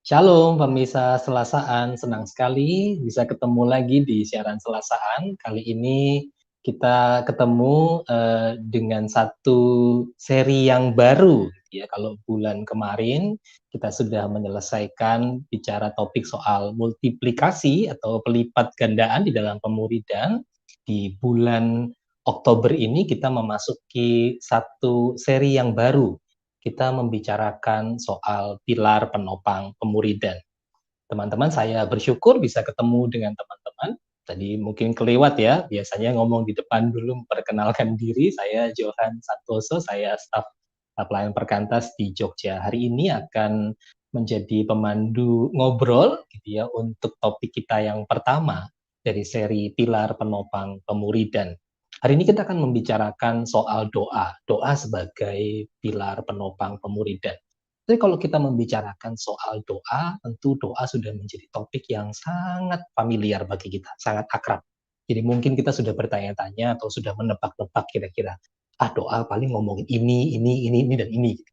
Shalom pemirsa Selasaan, senang sekali bisa ketemu lagi di siaran Selasaan. Kali ini kita ketemu dengan satu seri yang baru, gitu ya. Kalau bulan kemarin kita sudah menyelesaikan bicara topik soal multiplikasi atau pelipat gandaan di dalam pemuridan. Di bulan Oktober ini kita memasuki satu seri yang baru, kita membicarakan soal pilar penopang pemuridan. Teman-teman, saya bersyukur bisa ketemu dengan teman-teman. Tadi mungkin kelewat ya, biasanya ngomong di depan dulu memperkenalkan diri. Saya Johan Santoso, saya staf pelayan perkantas di Jogja. Hari ini akan menjadi pemandu ngobrol gitu ya untuk topik kita yang pertama dari seri pilar penopang pemuridan. Hari ini kita akan membicarakan soal doa, doa sebagai pilar penopang pemuridan. Jadi kalau kita membicarakan soal doa, tentu doa sudah menjadi topik yang sangat familiar bagi kita, sangat akrab. Jadi mungkin kita sudah bertanya-tanya atau sudah menebak-nebak kira-kira, doa paling ngomongin ini, dan ini. Gitu.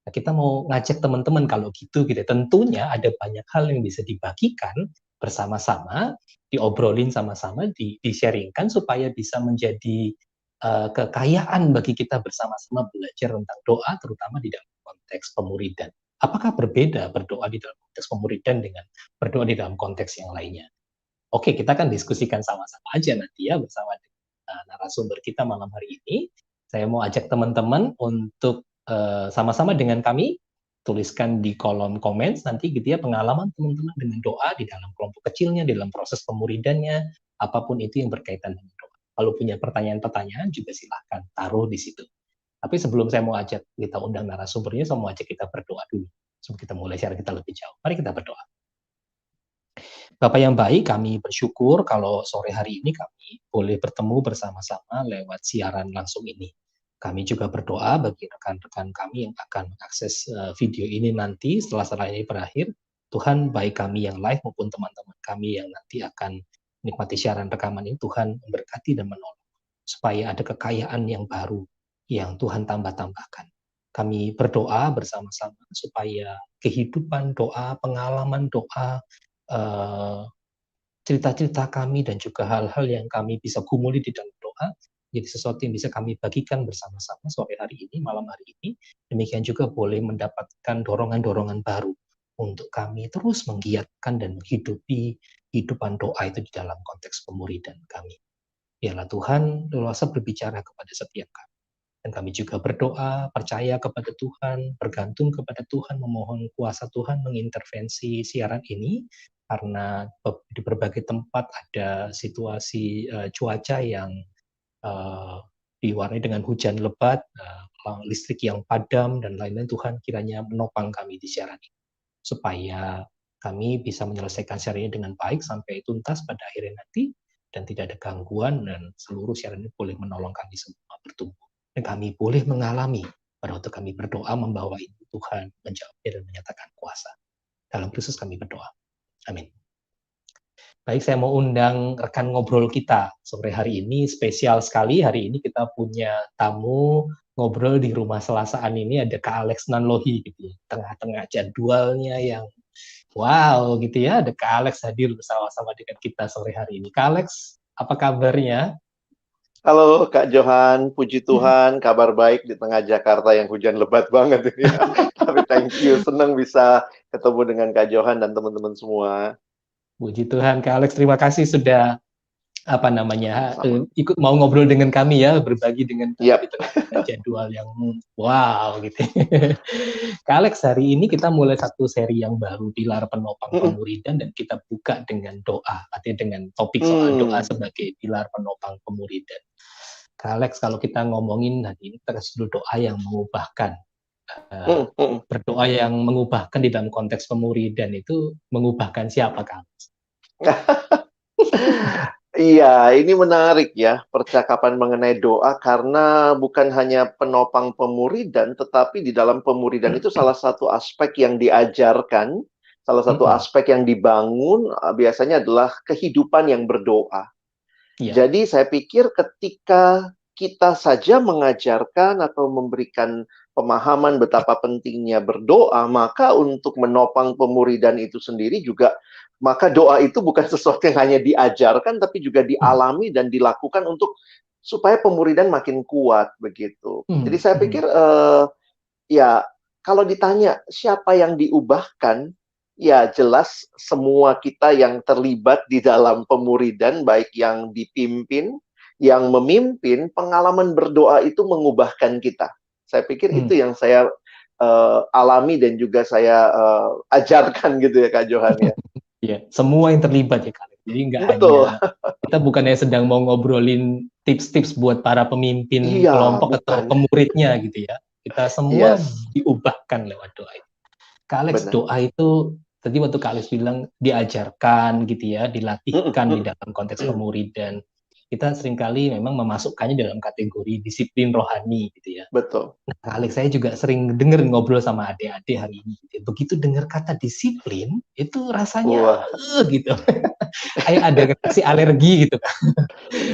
Nah, kita mau ngajak teman-teman kalau gitu, tentunya ada banyak hal yang bisa dibagikan bersama-sama, diobrolin sama-sama, di-sharingkan supaya bisa menjadi kekayaan bagi kita bersama-sama belajar tentang doa, terutama di dalam konteks pemuridan. Apakah berbeda berdoa di dalam konteks pemuridan dengan berdoa di dalam konteks yang lainnya? Oke, kita akan diskusikan sama-sama aja nanti ya bersama dengan narasumber kita malam hari ini. Saya mau ajak teman-teman untuk sama-sama dengan kami tuliskan di kolom komen nanti gitu ya pengalaman teman-teman dengan doa di dalam kelompok kecilnya, di dalam proses pemuridannya, apapun itu yang berkaitan dengan doa. Kalau punya pertanyaan-pertanyaan juga silahkan taruh di situ. Tapi sebelum saya mau ajak kita undang narasumbernya, saya mau ajak kita berdoa dulu. Sebelum kita mulai share kita lebih jauh. Mari kita berdoa. Bapak yang baik, kami bersyukur kalau sore hari ini kami boleh bertemu bersama-sama lewat siaran langsung ini. Kami juga berdoa bagi rekan-rekan kami yang akan mengakses video ini nanti setelah acara ini berakhir. Tuhan, baik kami yang live maupun teman-teman kami yang nanti akan menikmati siaran rekaman ini, Tuhan memberkati dan menolong supaya ada kekayaan yang baru yang Tuhan tambah-tambahkan. Kami berdoa bersama-sama supaya kehidupan doa, pengalaman doa, cerita-cerita kami dan juga hal-hal yang kami bisa gumuli di dalam doa, jadi sesuatu yang bisa kami bagikan bersama-sama sore hari ini, malam hari ini. Demikian juga boleh mendapatkan dorongan-dorongan baru untuk kami terus menggiatkan dan menghidupi kehidupan doa itu di dalam konteks pemuridan kami. Biarlah Tuhan leluasa berbicara kepada setiap kami. Dan kami juga berdoa, percaya kepada Tuhan, bergantung kepada Tuhan, memohon kuasa Tuhan mengintervensi siaran ini, karena di berbagai tempat ada situasi cuaca yang diwarnai dengan hujan lebat, listrik yang padam, dan lain-lain. Tuhan kiranya menopang kami di siaran ini, supaya kami bisa menyelesaikan siaran ini dengan baik sampai tuntas pada akhirnya nanti, dan tidak ada gangguan, dan seluruh siaran ini boleh menolong kami semua bertumbuh. Dan kami boleh mengalami pada waktu kami berdoa membawa itu Tuhan menjawabnya dan menyatakan kuasa. Dalam Kristus kami berdoa. Amin. Baik, saya mau undang rekan ngobrol kita sore hari ini, spesial sekali. Hari ini kita punya tamu ngobrol di rumah Selasaan ini, ada Kak Alex Nanlohi gitu ya. Tengah-tengah jadwalnya yang wow gitu ya, ada Kak Alex hadir bersama-sama dengan kita sore hari ini. Kak Alex, apa kabarnya? Halo Kak Johan, puji Tuhan, kabar baik di tengah Jakarta yang hujan lebat banget ini ya. Tapi thank you, senang bisa ketemu dengan Kak Johan dan teman-teman semua. Puji Tuhan, Kak Alex, terima kasih sudah Sama-sama. ikut mau ngobrol dengan kami ya, berbagi dengan kami di Yap. tengah jadwal yang wow gitu. Kak Alex, hari ini kita mulai satu seri yang baru, pilar penopang pemuridan, dan kita buka dengan doa, artinya dengan topik soal doa sebagai pilar penopang pemuridan. Kak Alex, kalau kita ngomongin hari ini, kita kasih dulu doa yang mengubahkan. Berdoa yang mengubahkan di dalam konteks pemuridan itu mengubahkan siapa, Kak Alex? Iya, ini menarik ya, percakapan mengenai doa, karena bukan hanya penopang pemuridan, tetapi di dalam pemuridan itu salah satu aspek yang diajarkan, salah satu aspek yang dibangun, biasanya adalah kehidupan yang berdoa. Ya. Jadi saya pikir ketika kita saja mengajarkan atau memberikan pemahaman betapa pentingnya berdoa, maka untuk menopang pemuridan itu sendiri juga, maka doa itu bukan sesuatu yang hanya diajarkan, tapi juga dialami dan dilakukan untuk supaya pemuridan makin kuat begitu. Jadi saya pikir ya kalau ditanya siapa yang diubahkan, ya jelas semua kita yang terlibat di dalam pemuridan, baik yang dipimpin, yang memimpin, pengalaman berdoa itu mengubahkan kita. Saya pikir itu yang saya alami dan juga saya ajarkan gitu ya Kak Johan ya. Ya, semua yang terlibat ya Kak. Jadi nggak Betul. hanya kita bukannya sedang mau ngobrolin tips-tips buat para pemimpin Iya, kelompok atau bukan. pemuridnya gitu ya. Kita semua Yes. diubahkan lewat doa itu. Kak Alex, Benar. doa itu tadi waktu Kak Alex bilang diajarkan gitu ya, dilatihkan di dalam konteks pemuridan. Kita seringkali memang memasukkannya dalam kategori disiplin rohani gitu ya. Betul. Nah, Kak Alex, saya juga sering dengar ngobrol sama adik-adik hari ini. Gitu. Begitu dengar kata disiplin, itu rasanya gitu. Kayak ada reaksi alergi gitu kan.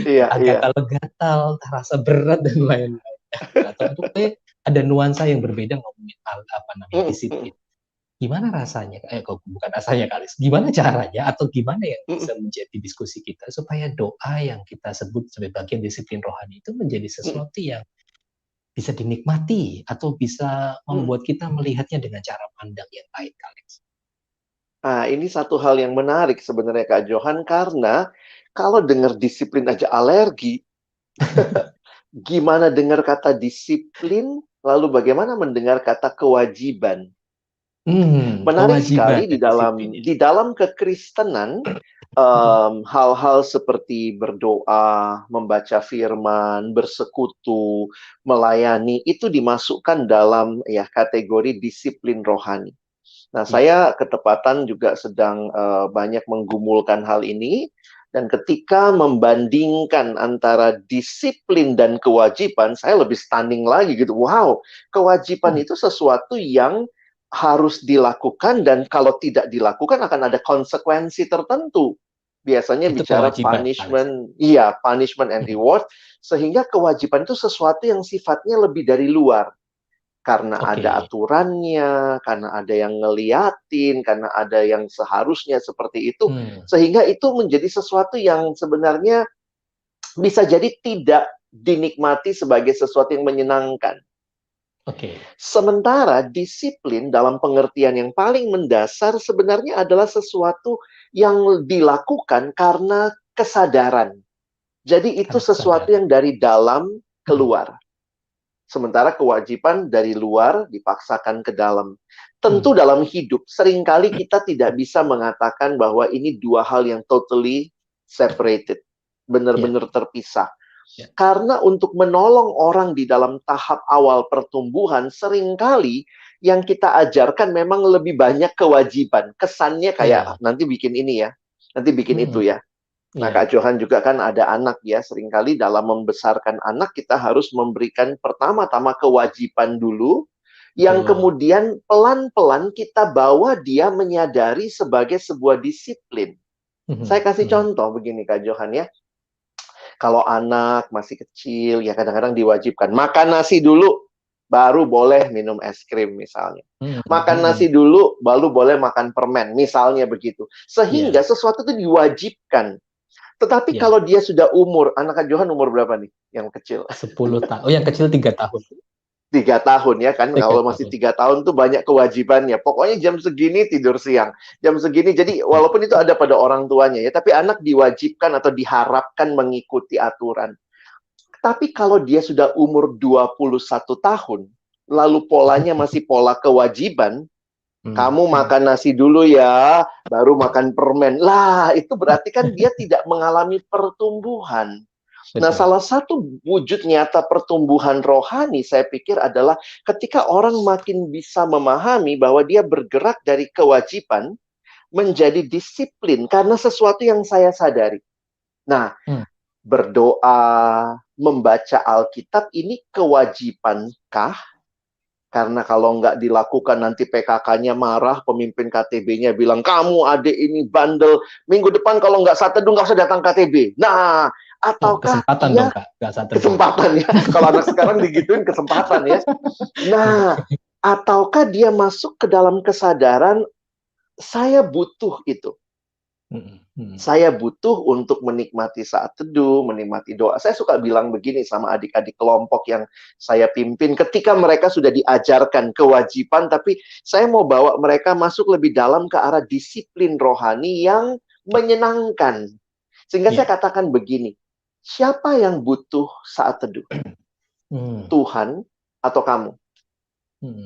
Iya, Gatal-gatal, terasa berat dan lain-lain. Atau ada nuansa yang berbeda ngomongin disiplin. Gimana rasanya? Bukan rasanya kali. Gimana caranya atau gimana yang bisa menjadi diskusi kita supaya doa yang kita sebut sebagai bagian disiplin rohani itu menjadi sesuatu yang bisa dinikmati atau bisa membuat kita melihatnya dengan cara pandang yang lain, Alex. Nah, ini satu hal yang menarik sebenarnya Kak Johan, karena kalau dengar disiplin aja alergi, gimana dengar kata disiplin, lalu bagaimana mendengar kata kewajiban? Menarik sekali di dalam kekristenan, hal-hal seperti berdoa, membaca firman, bersekutu, melayani itu dimasukkan dalam ya kategori disiplin rohani. Nah, saya ketepatan juga sedang banyak menggumulkan hal ini. Dan ketika membandingkan antara disiplin dan kewajiban, saya lebih stunning lagi gitu. Wow, kewajiban itu sesuatu yang harus dilakukan dan kalau tidak dilakukan akan ada konsekuensi tertentu. Biasanya itu bicara punishment, iya, punishment and reward. Sehingga kewajiban itu sesuatu yang sifatnya lebih dari luar. Karena ada aturannya, karena ada yang ngeliatin, karena ada yang seharusnya seperti itu. Sehingga itu menjadi sesuatu yang sebenarnya bisa jadi tidak dinikmati sebagai sesuatu yang menyenangkan. Sementara disiplin dalam pengertian yang paling mendasar sebenarnya adalah sesuatu yang dilakukan karena kesadaran. Jadi itu sesuatu yang dari dalam keluar. Sementara kewajiban dari luar dipaksakan ke dalam. Tentu dalam hidup, seringkali kita tidak bisa mengatakan bahwa ini dua hal yang totally separated. Benar-benar terpisah. Karena untuk menolong orang di dalam tahap awal pertumbuhan, seringkali yang kita ajarkan memang lebih banyak kewajiban. Kesannya kayak, nanti bikin ini ya, nanti bikin itu ya. Nah, Kak Johan juga kan ada anak ya, seringkali dalam membesarkan anak kita harus memberikan pertama-tama kewajiban dulu, yang kemudian pelan-pelan kita bawa dia menyadari sebagai sebuah disiplin. Saya kasih contoh begini Kak Johan ya, kalau anak masih kecil ya kadang-kadang diwajibkan, makan nasi dulu, baru boleh minum es krim misalnya. Makan nasi dulu, baru boleh makan permen, misalnya begitu. Sehingga sesuatu itu diwajibkan. Tetapi kalau dia sudah anak Kak Johan umur berapa nih? Yang kecil? 10 tahun. Oh, yang kecil 3 tahun. 3 tahun ya kan? Kalau masih 3 tahun tuh banyak kewajibannya. Pokoknya jam segini tidur siang. Jam segini, jadi walaupun itu ada pada orang tuanya ya, tapi anak diwajibkan atau diharapkan mengikuti aturan. Tapi kalau dia sudah umur 21 tahun, lalu polanya masih pola kewajiban, kamu makan nasi dulu ya, baru makan permen. Lah, itu berarti kan dia tidak mengalami pertumbuhan. Nah, salah satu wujud nyata pertumbuhan rohani, saya pikir adalah ketika orang makin bisa memahami bahwa dia bergerak dari kewajiban menjadi disiplin, karena sesuatu yang saya sadari. Nah, berdoa, membaca Alkitab, ini kewajibankah? Karena kalau nggak dilakukan nanti PKK-nya marah, pemimpin KTB-nya bilang, kamu adik ini bandel, minggu depan kalau nggak saat teduh nggak usah datang KTB. Nah, Oh, ataukah kesempatan dong, dia Kak, nggak saat teduh. kesempatan ya? Kalau anak sekarang digituin kesempatan ya. Nah, ataukah dia masuk ke dalam kesadaran saya butuh itu. Saya butuh untuk menikmati saat teduh, menikmati doa. Saya suka bilang begini sama adik-adik kelompok yang saya pimpin, ketika mereka sudah diajarkan kewajiban, tapi saya mau bawa mereka masuk lebih dalam ke arah disiplin rohani yang menyenangkan. Sehingga saya katakan begini, siapa yang butuh saat teduh? Tuhan atau kamu?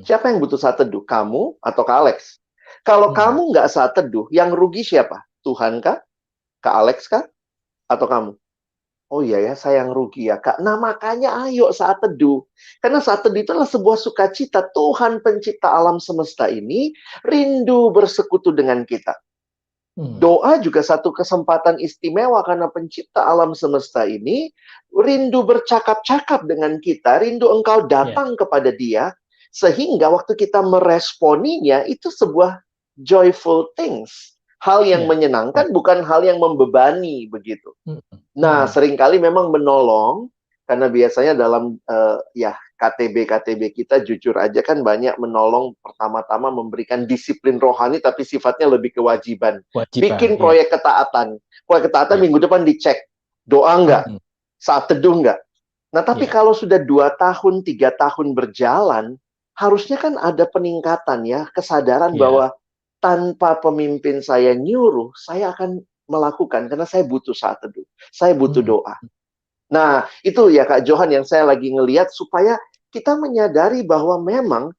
Siapa yang butuh saat teduh? Kamu atau Kak Alex? Kalau kamu nggak saat teduh, yang rugi siapa? Tuhan kah? Kak Alex kah? Atau kamu? Oh iya ya, saya yang rugi ya, Kak. Nah, makanya ayo saat teduh. Karena saat teduh itu adalah sebuah sukacita. Tuhan pencipta alam semesta ini rindu bersekutu dengan kita. Doa juga satu kesempatan istimewa karena pencipta alam semesta ini rindu bercakap-cakap dengan kita, rindu engkau datang kepada dia, sehingga waktu kita meresponinya itu sebuah joyful things. Hal yang menyenangkan, bukan hal yang membebani begitu. Nah, seringkali memang menolong, karena biasanya dalam KTB kita jujur aja kan banyak menolong pertama-tama memberikan disiplin rohani, tapi sifatnya lebih kewajiban. Bikin proyek ketaatan. Proyek ketaatan minggu depan dicek. Doa nggak? Saat teduh nggak? Nah, tapi kalau sudah 2 tahun, 3 tahun berjalan, harusnya kan ada peningkatan ya, kesadaran bahwa tanpa pemimpin saya nyuruh, saya akan melakukan karena saya butuh saat teduh. Saya butuh doa. Nah, itu ya Kak Johan yang saya lagi ngelihat supaya kita menyadari bahwa memang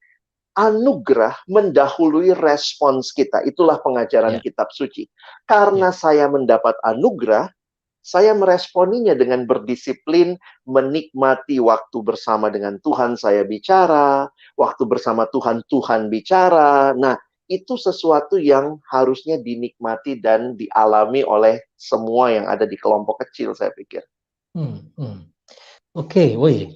anugerah mendahului respons kita. Itulah pengajaran kitab suci. Karena saya mendapat anugerah, saya meresponinya dengan berdisiplin, menikmati waktu bersama dengan Tuhan saya bicara, waktu bersama Tuhan, Tuhan bicara. Nah, itu sesuatu yang harusnya dinikmati dan dialami oleh semua yang ada di kelompok kecil, saya pikir. Oke, woi,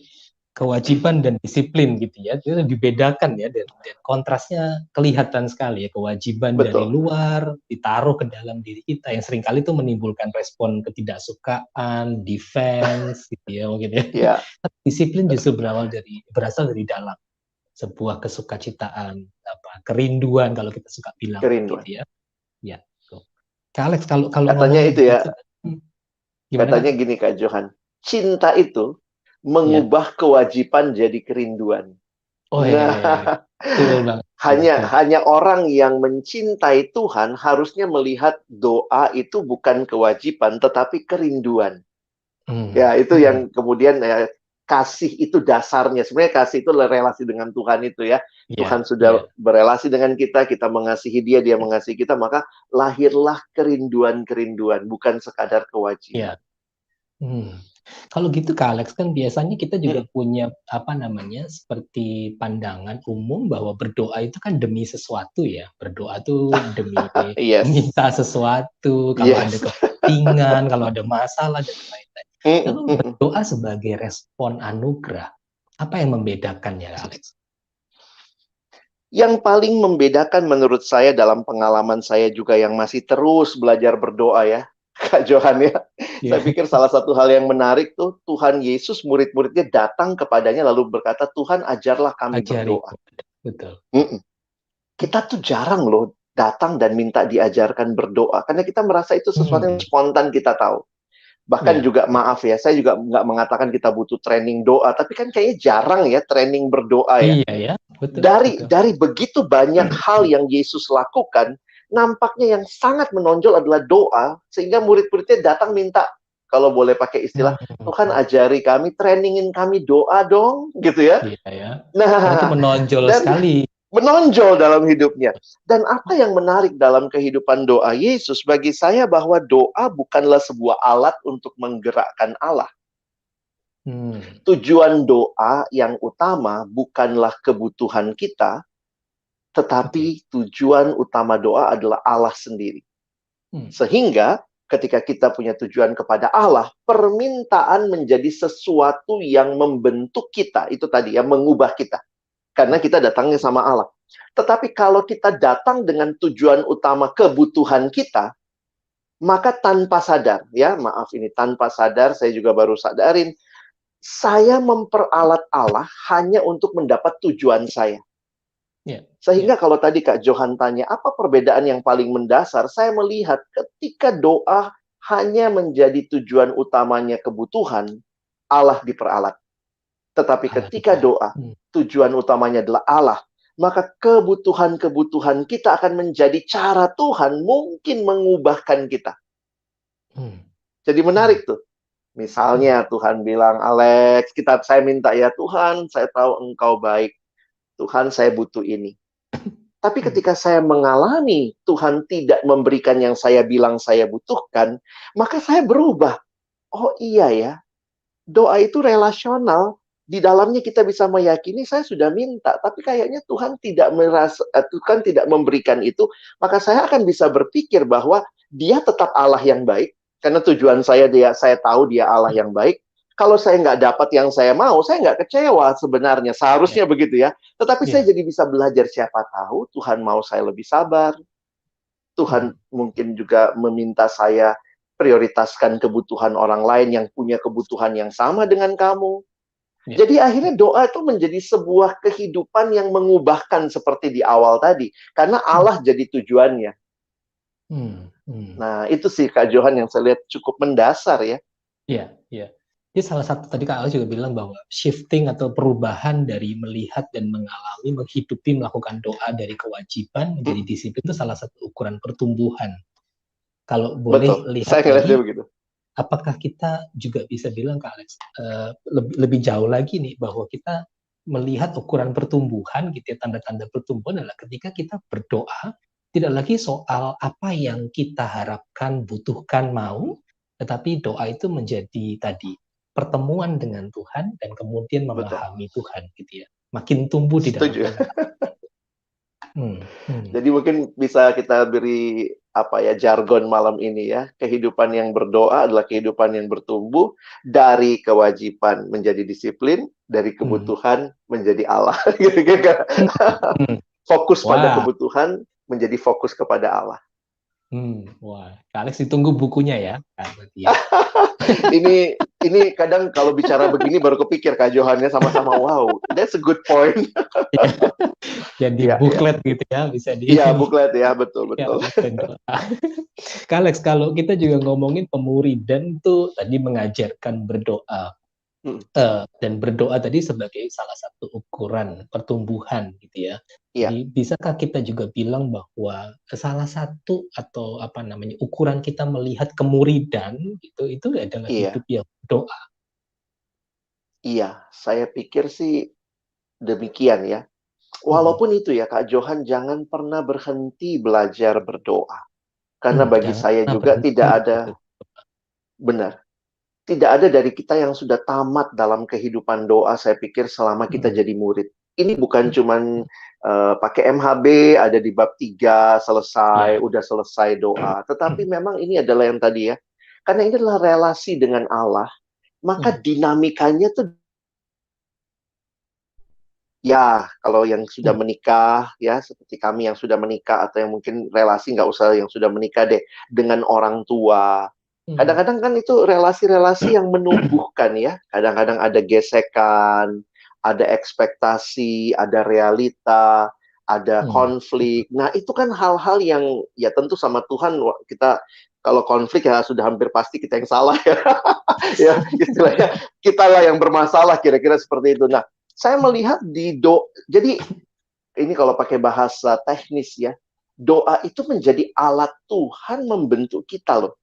kewajiban dan disiplin gitu ya, itu dibedakan ya, dan kontrasnya kelihatan sekali ya, kewajiban dari luar ditaruh ke dalam diri kita yang seringkali itu menimbulkan respon ketidaksukaan, defense gitu ya, mungkin ya. Disiplin justru berasal dari dalam, sebuah kesukacitaan, kerinduan kalau kita suka bilang gitu ya. Ya, Kak Alex, kalau katanya itu ya, gimana, katanya gini Kak Johan, cinta itu mengubah kewajiban jadi kerinduan. Betul banget. Hanya orang yang mencintai Tuhan harusnya melihat doa itu bukan kewajiban, tetapi kerinduan. Ya, itu yang kemudian kasih itu dasarnya. Sebenarnya kasih itu relasi dengan Tuhan itu ya. Tuhan sudah berelasi dengan kita, kita mengasihi dia, dia mengasihi kita, maka lahirlah kerinduan-kerinduan, bukan sekadar kewajiban. Kalau gitu Kak Alex, kan biasanya kita juga punya seperti pandangan umum bahwa berdoa itu kan demi sesuatu ya. Berdoa tuh demi minta sesuatu, kalau ada kepentingan, kalau ada masalah dan lain-lain. Lalu berdoa sebagai respon anugerah, apa yang membedakannya, Alex? Yang paling membedakan menurut saya dalam pengalaman saya juga yang masih terus belajar berdoa ya, Kak Johan ya. Saya pikir salah satu hal yang menarik tuh, Tuhan Yesus murid-muridnya datang kepadanya lalu berkata, Tuhan ajarlah kami berdoa. Betul. Kita tuh jarang loh datang dan minta diajarkan berdoa, karena kita merasa itu sesuatu yang spontan kita tahu. Bahkan juga maaf ya, saya juga nggak mengatakan kita butuh training doa, tapi kan kayaknya jarang ya training berdoa ya. Iya ya, betul. Dari begitu banyak hal yang Yesus lakukan, nampaknya yang sangat menonjol adalah doa, sehingga murid-muridnya datang minta, kalau boleh pakai istilah, Tuhan ajari kami, trainingin kami doa dong, gitu ya. Iya ya. Nah, itu menonjol sekali. Menonjol dalam hidupnya. Dan apa yang menarik dalam kehidupan doa Yesus, bagi saya bahwa doa bukanlah sebuah alat untuk menggerakkan Allah. Tujuan doa yang utama bukanlah kebutuhan kita, tetapi tujuan utama doa adalah Allah sendiri. Sehingga ketika kita punya tujuan kepada Allah, permintaan menjadi sesuatu yang membentuk kita. Itu tadi ya, mengubah kita. Karena kita datangnya sama Allah. Tetapi kalau kita datang dengan tujuan utama kebutuhan kita, maka tanpa sadar, ya maaf ini tanpa sadar, saya juga baru sadarin, saya memperalat Allah hanya untuk mendapat tujuan saya. Ya, Sehingga ya. kalau tadi Kak Johan tanya, apa perbedaan yang paling mendasar? Saya melihat ketika doa hanya menjadi tujuan utamanya kebutuhan, Allah diperalat. Tetapi Allah ketika dipelajari. doa, tujuan utamanya adalah Allah, maka kebutuhan-kebutuhan kita akan menjadi cara Tuhan mungkin mengubahkan kita. Hmm. Jadi Hmm. menarik tuh. Misalnya Tuhan bilang, Alex, saya minta ya Tuhan, saya tahu Engkau baik. Tuhan, saya butuh ini. Tapi Hmm. ketika saya mengalami Tuhan tidak memberikan yang saya bilang saya butuhkan, maka saya berubah. Oh iya ya, doa itu relasional. Di dalamnya kita bisa meyakini saya sudah minta, tapi kayaknya Tuhan tidak memberikan itu, maka saya akan bisa berpikir bahwa Dia tetap Allah yang baik, karena tujuan saya tahu Dia Allah yang baik. Kalau saya nggak dapat yang saya mau, saya nggak kecewa sebenarnya. Ya, Seharusnya begitu ya. Tetapi saya ya. jadi bisa belajar siapa tahu Tuhan mau saya lebih sabar. Hmm. Tuhan mungkin juga meminta saya prioritaskan kebutuhan orang lain yang punya kebutuhan yang sama dengan kamu. Ya. Jadi akhirnya doa itu menjadi sebuah kehidupan yang mengubahkan seperti di awal tadi. Karena Hmm. Allah jadi tujuannya. Hmm. Hmm. Nah, itu sih Kak Johan yang saya lihat cukup mendasar ya. Ya, ya. Jadi salah satu tadi Kak Alex juga bilang bahwa shifting atau perubahan dari melihat dan mengalami, menghidupi, melakukan doa dari kewajiban menjadi disiplin itu salah satu ukuran pertumbuhan. Kalau boleh Betul, lihat saya ngeliatnya lagi, begitu. apakah kita juga bisa bilang Kak Alex, lebih jauh lagi nih bahwa kita melihat ukuran pertumbuhan gitu ya, tanda-tanda pertumbuhan adalah ketika kita berdoa tidak lagi soal apa yang kita harapkan, butuhkan, mau, tetapi doa itu menjadi tadi pertemuan dengan Tuhan dan kemudian Betul. memahami Tuhan gitu ya. Makin tumbuh di dalam Setuju. pengenalan. Hmm. Jadi mungkin bisa kita beri apa ya jargon malam ini ya. Kehidupan yang berdoa adalah kehidupan yang bertumbuh dari kewajiban menjadi disiplin, dari Hmm. kebutuhan menjadi Allah. Gitu-gitu. Hmm. Hmm. Fokus pada Wah. kebutuhan menjadi fokus kepada Allah. Wah, Kak Alex ditunggu bukunya ya, Kak, berarti ya. Ini kadang kalau bicara begini baru kepikir Kak Johannya sama-sama. Wow, that's a good point. Jadi Iya, iya. buklet gitu ya, bisa di Iya, buklet ya, betul, ya, betul. buklet doa. Kak Alex, kalau kita juga ngomongin pemuridan tuh tadi mengajarkan berdoa. Hmm, Dan berdoa tadi sebagai salah satu ukuran pertumbuhan gitu ya. iya, Jadi bisakah kita juga bilang bahwa salah satu atau apa namanya ukuran kita melihat kemuridan itu adalah hidup iya, yang berdoa. iya. Saya pikir sih demikian ya. Hmm. Walaupun itu ya Kak Johan, jangan pernah berhenti belajar berdoa. Karena bagi Jangan saya pernah juga berhenti tidak ada, gitu. benar, tidak ada dari kita yang sudah tamat dalam kehidupan doa, saya pikir selama kita Hmm. jadi murid. Ini bukan Hmm. cuman pakai MHB, ada di bab 3 selesai, Ya. udah selesai doa. Tetapi memang ini adalah yang tadi ya, karena ini adalah relasi dengan Allah, maka Hmm. dinamikanya tuh ya, kalau yang sudah Hmm. menikah, ya, seperti kami yang sudah menikah, atau yang mungkin relasi nggak usah yang sudah menikah deh, dengan orang tua. Hmm. Kadang-kadang kan itu relasi-relasi yang menumbuhkan ya. Kadang-kadang ada gesekan, ada ekspektasi, ada realita, ada Hmm. konflik. Nah, itu kan hal-hal yang ya tentu sama Tuhan kita kalau konflik ya sudah hampir pasti kita yang salah ya. Ya, istilahnya kita lah yang bermasalah kira-kira seperti itu. Nah, saya melihat jadi ini kalau pakai bahasa teknis ya, doa itu menjadi alat Tuhan membentuk kita loh.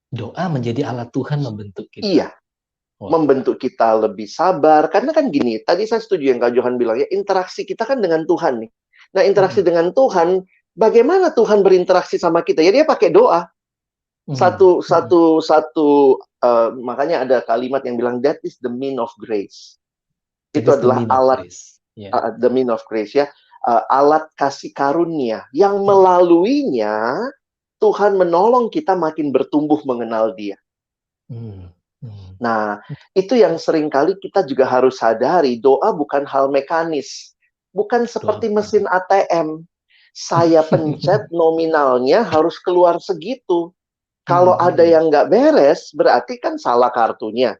Doa menjadi alat Tuhan membentuk kita. Iya, Wah. membentuk kita lebih sabar. Karena kan gini, tadi saya setuju yang Kak Johan bilang ya, interaksi kita kan dengan Tuhan nih. Nah, interaksi Hmm. dengan Tuhan, bagaimana Tuhan berinteraksi sama kita? Ya dia pakai doa. Hmm. Satu Hmm. satu satu makanya ada kalimat yang bilang that is the mean of grace. That Itu is the adalah mean of alat grace. Ya. the mean of grace ya, alat kasih karunia yang Hmm. melaluinya Tuhan menolong kita makin bertumbuh mengenal Dia. Hmm. Hmm. Nah, itu yang seringkali kita juga harus sadari, doa bukan hal mekanis, bukan Doa seperti bukan. mesin ATM. Saya pencet nominalnya harus keluar segitu. Kalau ada hmm. yang nggak beres, berarti kan salah kartunya.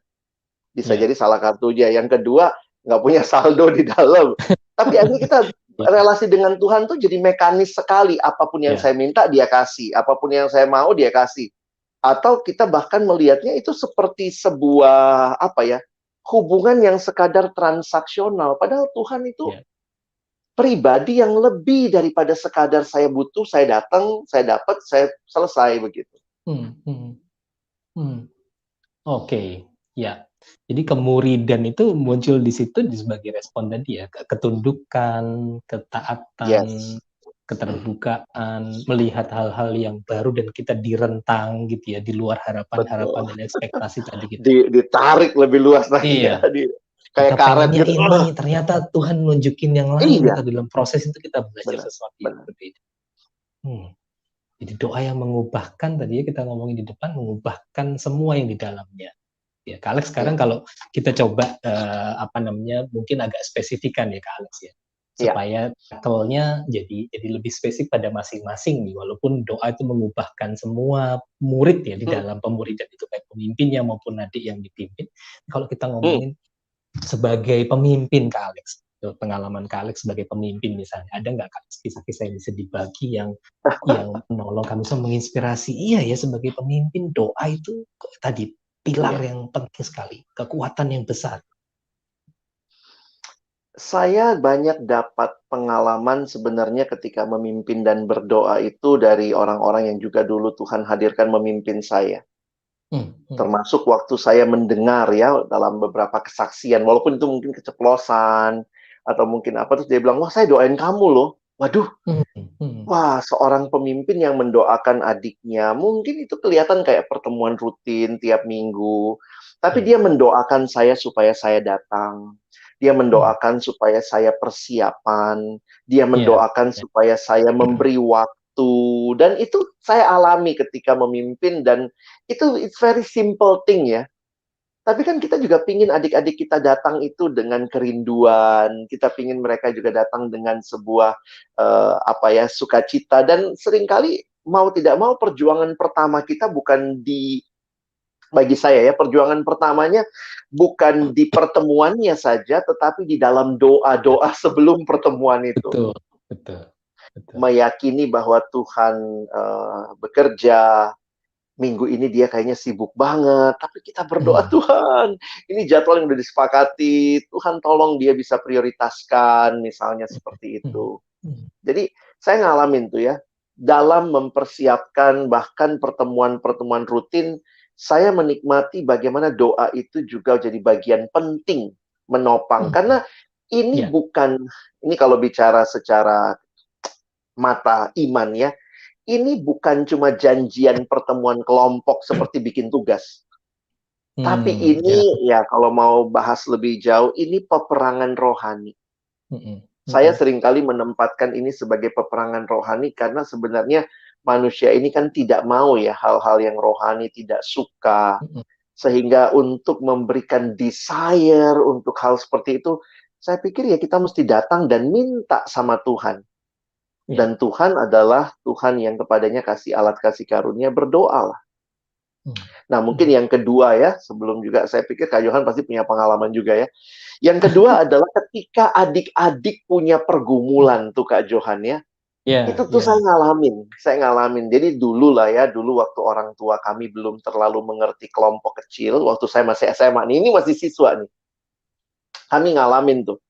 Bisa Ya, jadi salah kartunya. Yang kedua, nggak punya saldo di dalam. Tapi akhirnya kita ya, relasi dengan Tuhan tuh jadi mekanis sekali. Apapun yang ya, saya minta, dia kasih. Apapun yang saya mau, dia kasih. Atau kita bahkan melihatnya itu seperti sebuah, apa ya, hubungan yang sekadar transaksional. Padahal Tuhan itu ya. pribadi yang lebih daripada sekadar saya butuh, saya datang, saya dapat, saya selesai begitu. Hmm, hmm, hmm. Oke, ya. Jadi kemuridan itu muncul di situ sebagai respon tadi ya, ketundukan, ketaatan, Yes. keterbukaan, melihat hal-hal yang baru dan kita direntang gitu ya, di luar harapan-harapan Betul. dan ekspektasi tadi kita. Ditarik lebih luas lagi ya. Iya, Kayak kita karet pengennya gitu. ini, ternyata Tuhan nunjukin yang lain Iya, atau dalam proses itu kita belajar benar, sesuatu yang benar. berbeda. Hmm. Jadi doa yang mengubahkan tadi ya kita ngomongin di depan mengubahkan semua yang di dalamnya. Ya, Kak Alex sekarang Iya, kalau kita coba mungkin agak spesifikan ya Kak Alex ya, iya. supaya tackle-nya jadi lebih spesifik pada masing-masing nih, walaupun doa itu mengubahkan semua murid ya di Hmm, dalam pemuridan itu baik pemimpinnya maupun adik yang dipimpin. Kalau kita hmm. ngomongin sebagai pemimpin Kak Alex, pengalaman Kak Alex sebagai pemimpin misalnya, ada nggak Kak kisah-kisah yang bisa dibagi yang menolong kami bisa menginspirasi? Iya ya, sebagai pemimpin doa itu tadi pilar Iya. yang penting sekali, kekuatan yang besar. Saya banyak dapat pengalaman sebenarnya ketika memimpin dan berdoa itu dari orang-orang yang juga dulu Tuhan hadirkan memimpin saya. Hmm, hmm, Termasuk waktu saya mendengar ya dalam beberapa kesaksian, walaupun itu mungkin keceplosan atau mungkin apa, terus dia bilang, wah saya doain kamu loh. Waduh, hmm, hmm, wah seorang pemimpin yang mendoakan adiknya, mungkin itu kelihatan kayak pertemuan rutin tiap minggu. Tapi ya, dia mendoakan saya supaya saya datang. Dia hmm, mendoakan supaya saya persiapan. Dia ya, mendoakan ya, supaya saya memberi waktu. Dan itu saya alami ketika memimpin dan itu it's very simple thing ya. Tapi kan kita juga pingin adik-adik kita datang itu dengan kerinduan, kita pingin mereka juga datang dengan sebuah apa ya sukacita dan seringkali mau tidak mau perjuangan pertama kita bukan di bagi saya ya perjuangan pertamanya bukan di pertemuannya saja tetapi di dalam ya. doa-doa sebelum pertemuan itu Betul, betul, betul. meyakini bahwa Tuhan bekerja. Minggu ini dia kayaknya sibuk banget, tapi kita berdoa, Hmm, Tuhan, ini jadwal yang udah disepakati, Tuhan tolong dia bisa prioritaskan, misalnya seperti hmm, itu. hmm, Jadi, saya ngalamin tuh ya, dalam mempersiapkan bahkan pertemuan-pertemuan rutin, saya menikmati bagaimana doa itu juga jadi bagian penting menopang. hmm, Karena ini ya, bukan, ini kalau bicara secara mata iman ya, ini bukan cuma janjian pertemuan kelompok seperti bikin tugas. Tapi ya, ini ya kalau mau bahas lebih jauh, ini peperangan rohani. hmm, Saya hmm, seringkali menempatkan ini sebagai peperangan rohani karena sebenarnya manusia ini kan tidak mau ya hal-hal yang rohani, tidak suka. hmm, Sehingga untuk memberikan desire untuk hal seperti itu, saya pikir ya kita mesti datang dan minta sama Tuhan. ya, Dan Tuhan adalah Tuhan yang kepadanya kasih alat kasih karunia, berdoa. hmm, Nah, mungkin hmm, yang kedua ya, sebelum juga saya pikir Kak Johan pasti punya pengalaman juga ya. Yang kedua adalah ketika adik-adik punya hmm, pergumulan tuh Kak Johan ya. ya, Itu tuh ya, saya ngalamin. Jadi dulu lah ya, dulu waktu orang tua kami belum terlalu mengerti kelompok kecil, waktu saya masih SMA nih, ini masih siswa nih. Kami ngalamin tuh.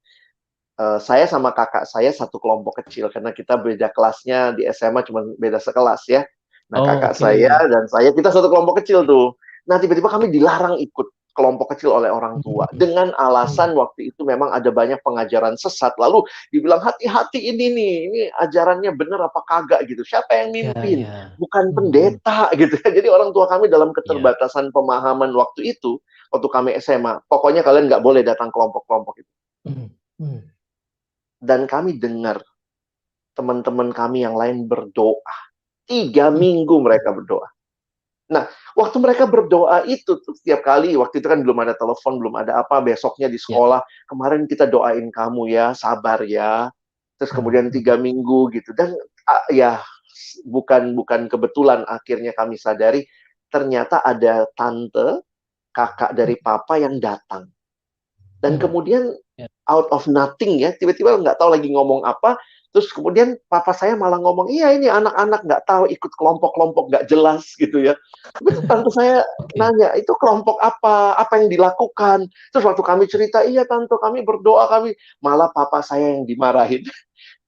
Saya sama kakak saya satu kelompok kecil karena kita beda kelasnya di SMA cuma beda sekelas ya. Nah, oh, kakak oke, saya dan saya kita satu kelompok kecil tuh. Nah, tiba-tiba kami dilarang ikut kelompok kecil oleh orang tua hmm, dengan hmm, alasan waktu itu memang ada banyak pengajaran sesat. Lalu dibilang hati-hati ini ajarannya bener apa kagak gitu. Siapa yang ya, mimpin? ya, Bukan hmm, pendeta gitu ya. Jadi orang tua kami dalam ya, keterbatasan pemahaman waktu itu, waktu kami SMA, pokoknya kalian nggak boleh datang kelompok-kelompok itu. hmm, hmm, Dan kami dengar teman-teman kami yang lain berdoa. 3 minggu mereka berdoa. Nah, waktu mereka berdoa itu tuh setiap kali, waktu itu kan belum ada telepon, belum ada apa, besoknya di ya, sekolah, kemarin kita doain kamu ya, sabar ya. Terus hmm, kemudian hmm, 3 minggu gitu. Dan ya bukan kebetulan akhirnya kami sadari ternyata ada tante, kakak dari papa yang datang. Dan Hmm. kemudian Ya. out of nothing ya, tiba-tiba nggak tahu lagi ngomong apa, terus kemudian papa saya malah ngomong, iya ini anak-anak nggak tahu ikut kelompok-kelompok nggak jelas gitu ya. Tapi tante saya Oke. nanya, itu kelompok apa yang dilakukan? Terus waktu kami cerita, iya tante kami berdoa, malah papa saya yang dimarahin.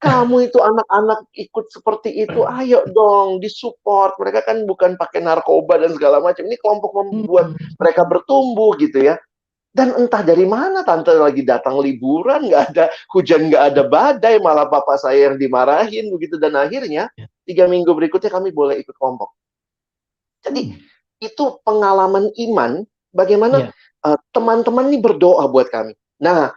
Kamu itu anak-anak ikut seperti itu, ayo dong disupport. Mereka kan bukan pakai narkoba dan segala macam. Ini kelompok membuat Hmm. mereka bertumbuh gitu ya. Dan entah dari mana tante lagi datang liburan, nggak ada hujan, nggak ada badai, malah bapak saya yang dimarahin begitu. Dan akhirnya Ya. 3 minggu berikutnya kami boleh ikut kelompok. Jadi Hmm. itu pengalaman iman, bagaimana Ya. teman-teman ini berdoa buat kami. Nah,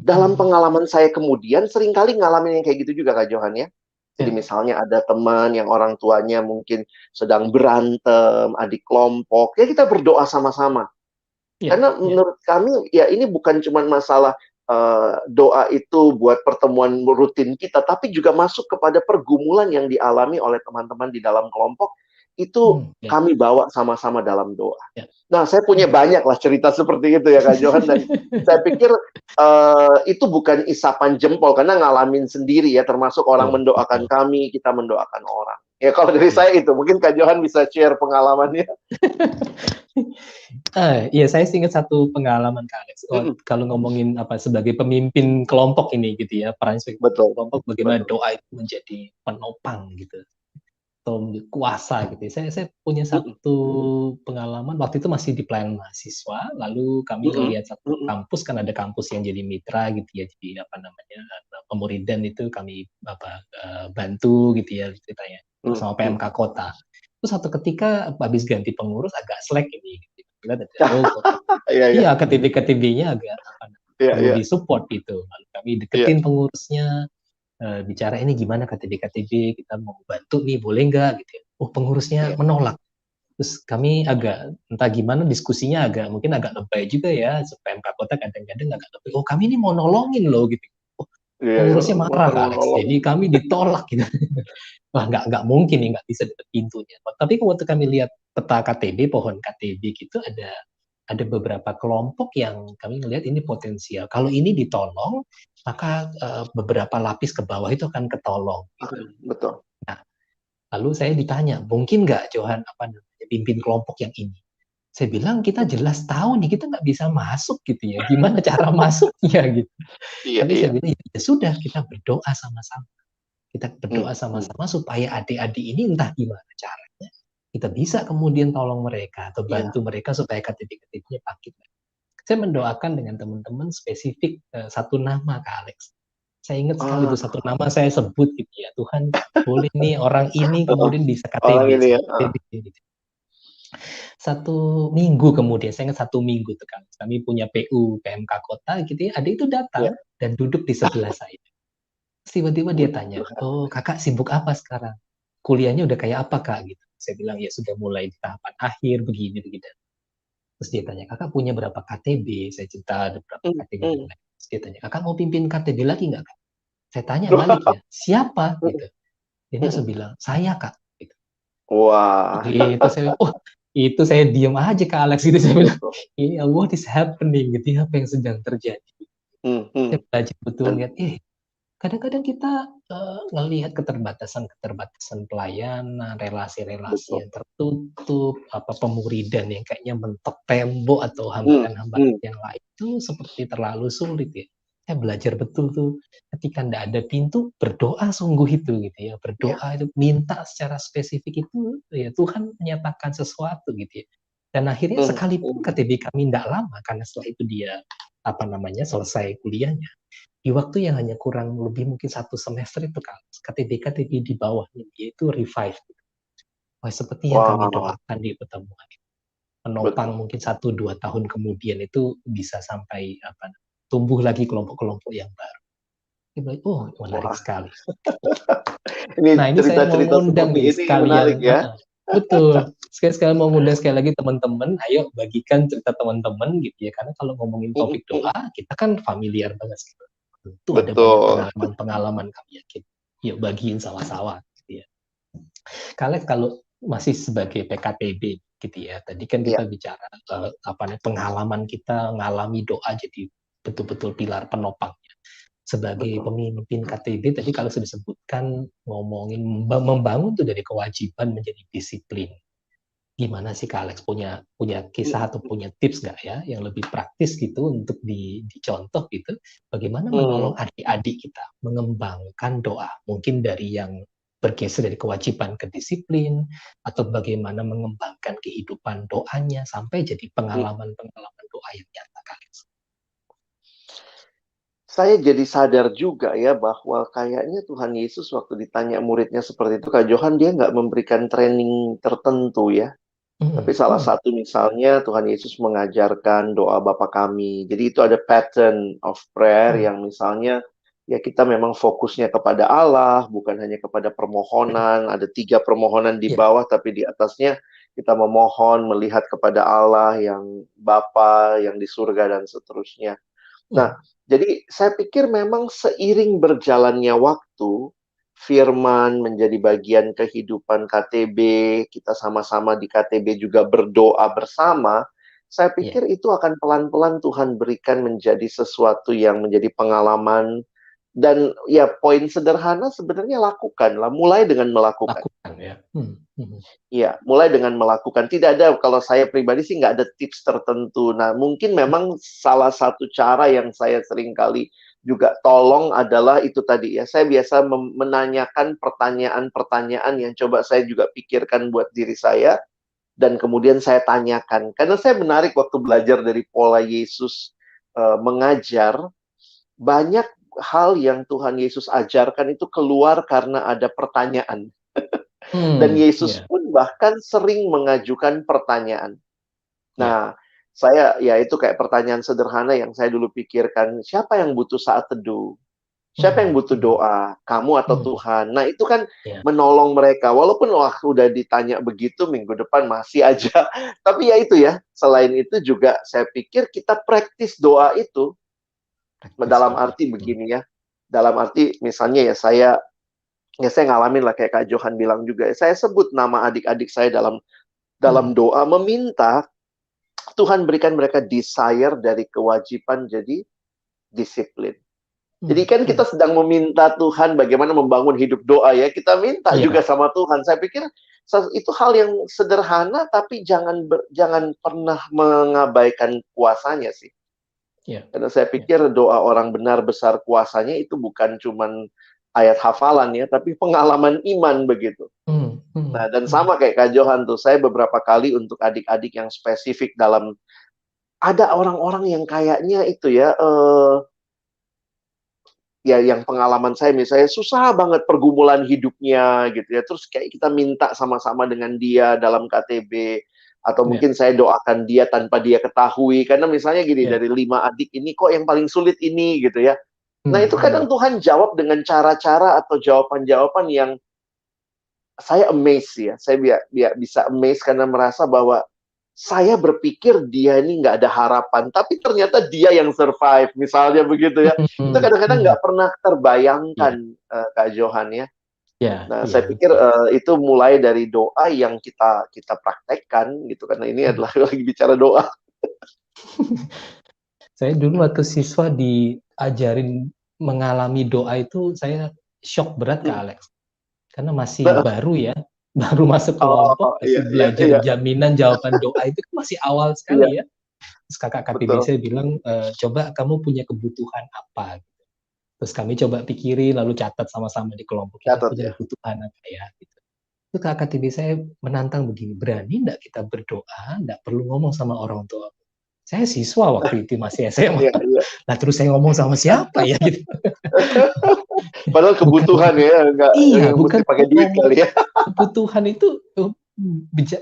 dalam Hmm. pengalaman saya kemudian seringkali ngalamin yang kayak gitu juga Kak Johan ya. Jadi Ya. misalnya ada teman yang orang tuanya mungkin sedang berantem, adik kelompok, ya kita berdoa sama-sama. Ya. Karena Ya. menurut kami ya ini bukan cuma masalah doa itu buat pertemuan rutin kita, tapi juga masuk kepada pergumulan yang dialami oleh teman-teman di dalam kelompok, itu Hmm. Ya. kami bawa sama-sama dalam doa. Ya. Nah, saya punya Hmm. banyak lah cerita seperti itu ya Kak Johan, dan saya pikir itu bukan isapan jempol karena ngalamin sendiri ya, termasuk orang Betul. mendoakan Betul. kami, kita mendoakan orang. Ya kalau dari Ya. saya itu, mungkin Kak Johan bisa share pengalamannya. Iya, saya sih ingat satu pengalaman Kak Alex. Kalau ngomongin apa sebagai pemimpin kelompok ini gitu ya, peran sebagai Betul, kelompok bagaimana betul. doa itu menjadi penopang gitu atau kuasa gitu. Saya punya Mm-mm, satu pengalaman waktu itu masih di pelayanan mahasiswa, lalu kami mm-mm, ngelihat satu mm-mm, kampus kan ada kampus yang jadi mitra gitu ya, jadi apa namanya pemuridan itu kami apa bantu gitu ya ceritanya bersama mm-mm. PMK Kota. Terus satu ketika habis ganti pengurus agak slack ini. Gitu. Kita ada, oh kok Iya, iya, iya KTB-KTB-nya agak apa, iya, perlu iya, disupport gitu. Lalu kami iya, deketin pengurusnya, bicara ini gimana KTB-KTB, kita mau bantu nih, boleh nggak gitu ya. Oh pengurusnya iya, menolak. Terus kami agak, entah gimana diskusinya mungkin agak lebay juga ya, supaya MK Kota kadang-kadang agak lebay. Oh kami ini mau nolongin loh gitu. Oh, iya, iya. pengurusnya marah Masa Kak mau Alex, nolong? jadi kami ditolak gitu. Wah nggak mungkin nih, nggak bisa deket pintunya. Tapi waktu kami lihat peta KTB, pohon KTB gitu ada beberapa kelompok yang kami melihat ini potensial. Kalau ini ditolong, maka beberapa lapis ke bawah itu akan ketolong. Gitu. Betul. Nah, lalu saya ditanya, mungkin nggak Johan apa namanya pimpin kelompok yang ini? Saya bilang kita jelas tahu nih kita nggak bisa masuk gitu ya. Gimana cara masuknya gitu? Iya, Tapi iya. saya bilang ya sudah kita berdoa sama-sama. Kita Hmm, berdoa hmm. sama-sama supaya adik-adik ini entah gimana caranya kita bisa kemudian tolong mereka atau Iya. bantu mereka supaya KTP-KTP-nya bangkit. Saya mendoakan dengan teman-teman spesifik satu nama Kak Alex. Saya ingat sekali itu satu Ah, nama saya sebut gitu ya. Tuhan boleh nih orang ini kemudian bisa orang KTB, ini ya. KTB gitu. 1 minggu kemudian, saya ingat 1 minggu tuh kan, kami punya PU PMK Kota gitu ya, ada itu Ya. datang dan duduk di sebelah saya. Tiba-tiba dia Puji tanya, Tuhan. oh kakak sibuk apa sekarang? Kuliahnya udah kayak apa kak? Gitu. Saya bilang ya sudah mulai di tahapan akhir begini begitu. Terus dia tanya kakak punya berapa KTB? Saya cerita ada berapa Hmm, KTB dan hmm. lain. Terus dia tanya kakak mau pimpin KTB lagi nggak kak? Saya tanya balik ya siapa gitu. Dia langsung bilang saya kak. Gitu. Wah. Itu saya, oh itu saya diam aja Kak Alex gitu saya bilang, Betul. ini what is happening gitu ya, apa yang sedang terjadi. Hmm, hmm. Saya belajar betul Dan lihat, kadang-kadang kita ngelihat keterbatasan pelayanan, relasi-relasi betul. yang tertutup, apa pemuridan yang kayaknya mentok tembok atau Hmm, hambatan-hambatan hmm. yang lain itu seperti terlalu sulit ya. Saya belajar betul tuh ketika tidak ada pintu berdoa sungguh itu gitu ya, Ya. berdoa itu minta secara spesifik itu ya Tuhan menyatakan sesuatu gitu ya. Dan akhirnya Hmm, sekalipun hmm. KTB kami tidak lama karena setelah itu dia apa namanya selesai kuliahnya di waktu yang hanya kurang lebih mungkin 1 semester itu kan KTB-KTB di bawahnya dia itu revive. Wah, seperti yang kami Wah, doakan di pertemuan itu. Menopang betul. mungkin 1-2 tahun kemudian itu bisa sampai apa tumbuh lagi kelompok-kelompok yang baru. Oh, menarik Wah. sekali. Ini Nah, ini saya mau cerita-cerita ngundang seperti nih ini menarik sekalian. ya. Betul. Sekali mau ngundang sekali lagi teman-teman, ayo bagikan cerita teman-teman gitu ya. Karena kalau ngomongin Hmm, topik hmm. doa, kita kan familiar banget gitu. Tentu ada banyak Betul. pengalaman-pengalaman kami yakin. Yuk bagiin sama-sama gitu ya. Kalian kalau masih sebagai PKTB, gitu ya. Tadi kan Iya. kita bicara pengalaman kita ngalami doa jadi betul-betul pilar penopangnya. Sebagai Betul. pemimpin KTB tadi kalau sudah disebutkan ngomongin membangun itu dari kewajiban menjadi disiplin. Gimana sih Kak Alex punya kisah atau punya tips nggak ya yang lebih praktis gitu untuk dicontoh gitu, bagaimana menolong adik-adik kita mengembangkan doa mungkin dari yang bergeser dari kewajiban ke disiplin atau bagaimana mengembangkan kehidupan doanya sampai jadi pengalaman-pengalaman doa yang nyata Kak Alex. Saya jadi sadar juga ya bahwa kayaknya Tuhan Yesus waktu ditanya muridnya seperti itu, Kak Johan, dia nggak memberikan training tertentu ya. Tapi salah satu misalnya Tuhan Yesus mengajarkan doa Bapa Kami. Jadi itu ada pattern of prayer yang misalnya ya kita memang fokusnya kepada Allah, bukan hanya kepada permohonan. Ada 3 permohonan di bawah, tapi di atasnya kita memohon melihat kepada Allah yang Bapa, yang di surga, dan seterusnya. Nah, jadi saya pikir memang seiring berjalannya waktu, firman menjadi bagian kehidupan KTB, kita sama-sama di KTB juga berdoa bersama, saya pikir itu akan pelan-pelan Tuhan berikan menjadi sesuatu yang menjadi pengalaman. Dan ya poin sederhana sebenarnya lakukanlah, mulai dengan melakukan. Lakukan ya. Iya, mulai dengan melakukan. Tidak ada, kalau saya pribadi sih nggak ada tips tertentu. Nah, mungkin memang salah satu cara yang saya sering kali juga tolong adalah itu tadi ya. Saya biasa menanyakan pertanyaan-pertanyaan yang coba saya juga pikirkan buat diri saya. Dan kemudian saya tanyakan. Karena saya menarik waktu belajar dari pola Yesus mengajar. Banyak hal yang Tuhan Yesus ajarkan itu keluar karena ada pertanyaan. Dan Yesus pun bahkan sering mengajukan pertanyaan. Nah, saya ya itu kayak pertanyaan sederhana yang saya dulu pikirkan, siapa yang butuh saat teduh? Siapa yang butuh doa? Kamu atau Tuhan? Nah, itu kan menolong mereka. Walaupun udah ditanya begitu, minggu depan masih aja. Tapi ya itu ya, selain itu juga saya pikir kita praktis doa itu. Dalam arti begini ya. Dalam arti misalnya ya saya ngalamin lah kayak Kak Johan bilang juga. Saya sebut nama adik-adik saya dalam doa, meminta Tuhan berikan mereka desire dari kewajiban jadi disiplin. Jadi kan kita sedang meminta Tuhan bagaimana membangun hidup doa ya. Kita minta juga sama Tuhan. Saya pikir itu hal yang sederhana, tapi jangan pernah mengabaikan kuasanya sih. Karena saya pikir doa orang benar besar kuasanya itu bukan cuman ayat hafalan ya, tapi pengalaman iman begitu. Nah, dan sama kayak Kak Johan tuh, saya beberapa kali untuk adik-adik yang spesifik dalam, ada orang-orang yang kayaknya itu ya, ya yang pengalaman saya misalnya susah banget pergumulan hidupnya gitu ya, terus kayak kita minta sama-sama dengan dia dalam KTB, atau mungkin saya doakan dia tanpa dia ketahui, karena misalnya gini, dari 5 adik ini kok yang paling sulit ini gitu ya. Nah, itu kadang Tuhan jawab dengan cara-cara atau jawaban-jawaban yang saya amazed ya. Saya bisa amazed karena merasa bahwa saya berpikir dia ini nggak ada harapan, tapi ternyata dia yang survive, misalnya begitu ya. Itu kadang-kadang nggak pernah terbayangkan, Kak Johan ya. Nah, saya pikir itu mulai dari doa yang kita praktekkan gitu, karena ini adalah lagi bicara doa. Saya dulu waktu siswa diajarin mengalami doa itu saya shock berat Kak Alex. Karena masih baru ya, baru masuk kelompok, masih belajar jaminan jawaban doa itu kan masih awal sekali ya. Terus kakak KTB saya bilang, coba kamu punya kebutuhan apa? Terus kami coba pikirin, lalu catat sama-sama di kelompok kita punya kebutuhan apa ya. Gitu. Terus kakak KTB saya menantang begini, berani nggak kita berdoa, nggak perlu ngomong sama orang tua. Saya siswa waktu itu masih SMA. Nah terus saya ngomong sama siapa ya gitu. Padahal kebutuhan bukan pakai duit kali ya. Kebutuhan itu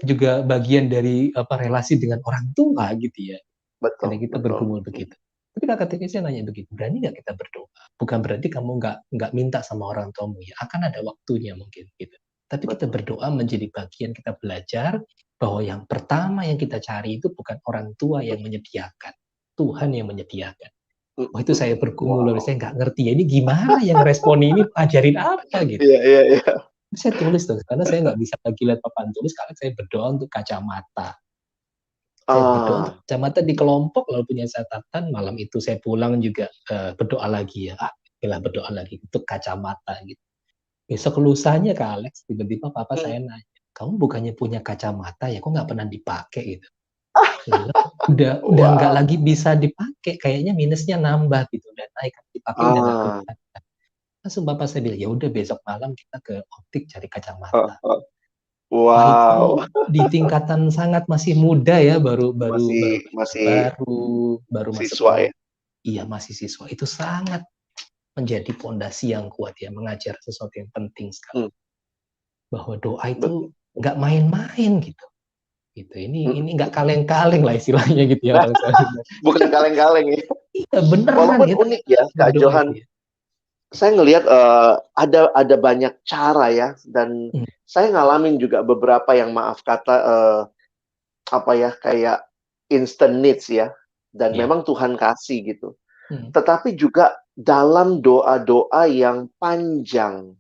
juga bagian dari relasi dengan orang tua gitu ya. Karena kita bergumul begitu. Tapi kakak TK saya nanya begitu, berani nggak kita berdoa? Bukan berarti kamu nggak minta sama orang tuamu ya, akan ada waktunya mungkin gitu. Tapi kita berdoa menjadi bagian, kita belajar bahwa yang pertama yang kita cari itu bukan orang tua yang menyediakan, Tuhan yang menyediakan. Wah, itu saya bergumul, saya nggak ngerti ya, ini gimana yang respon ini, ajarin apa gitu. Iya. Saya tulis tuh, karena saya nggak bisa lagi lihat papan tulis, karena saya berdoa untuk kacamata. Saya berdoa untuk Ah, kacamata di kelompok, lalu punya catatan, malam itu saya pulang juga berdoa lagi ya, berdoa lagi untuk kacamata gitu. Besok lusanya Kak Alex, tiba-tiba papa hmm. saya nanya, kamu bukannya punya kacamata ya, kok nggak pernah dipakai gitu. Saya bilang, udah nggak Wow. lagi bisa dipakai, kayaknya minusnya nambah gitu, udah naik, dipakai udah nggak Ah, kelihatan. Langsung bapak saya bilang, ya udah besok malam kita ke optik cari ah, kacamata. ah. Wah itu Wow. di tingkatan sangat masih muda ya, baru baru Masih baru masih baru baru masuk siswa ya. kelompok. Iya masih siswa, itu sangat menjadi pondasi yang kuat ya, mengajar sesuatu yang penting sekali. Hmm, Bahwa doa itu betul. nggak main-main gitu. Gitu. Hmm. Ini nggak kaleng-kaleng lah istilahnya gitu ya, Nah, orang saya bilang. bukan kaleng-kaleng ya. Iya beneran Walaupun kita unik ya, Kak berdoa itu Johan. ya. Saya ngelihat ada banyak cara ya, dan Hmm, saya ngalamin juga beberapa yang maaf kata apa ya, kayak instant needs ya, dan ya. memang Tuhan kasih gitu. Hmm, Tetapi juga dalam doa-doa yang panjang,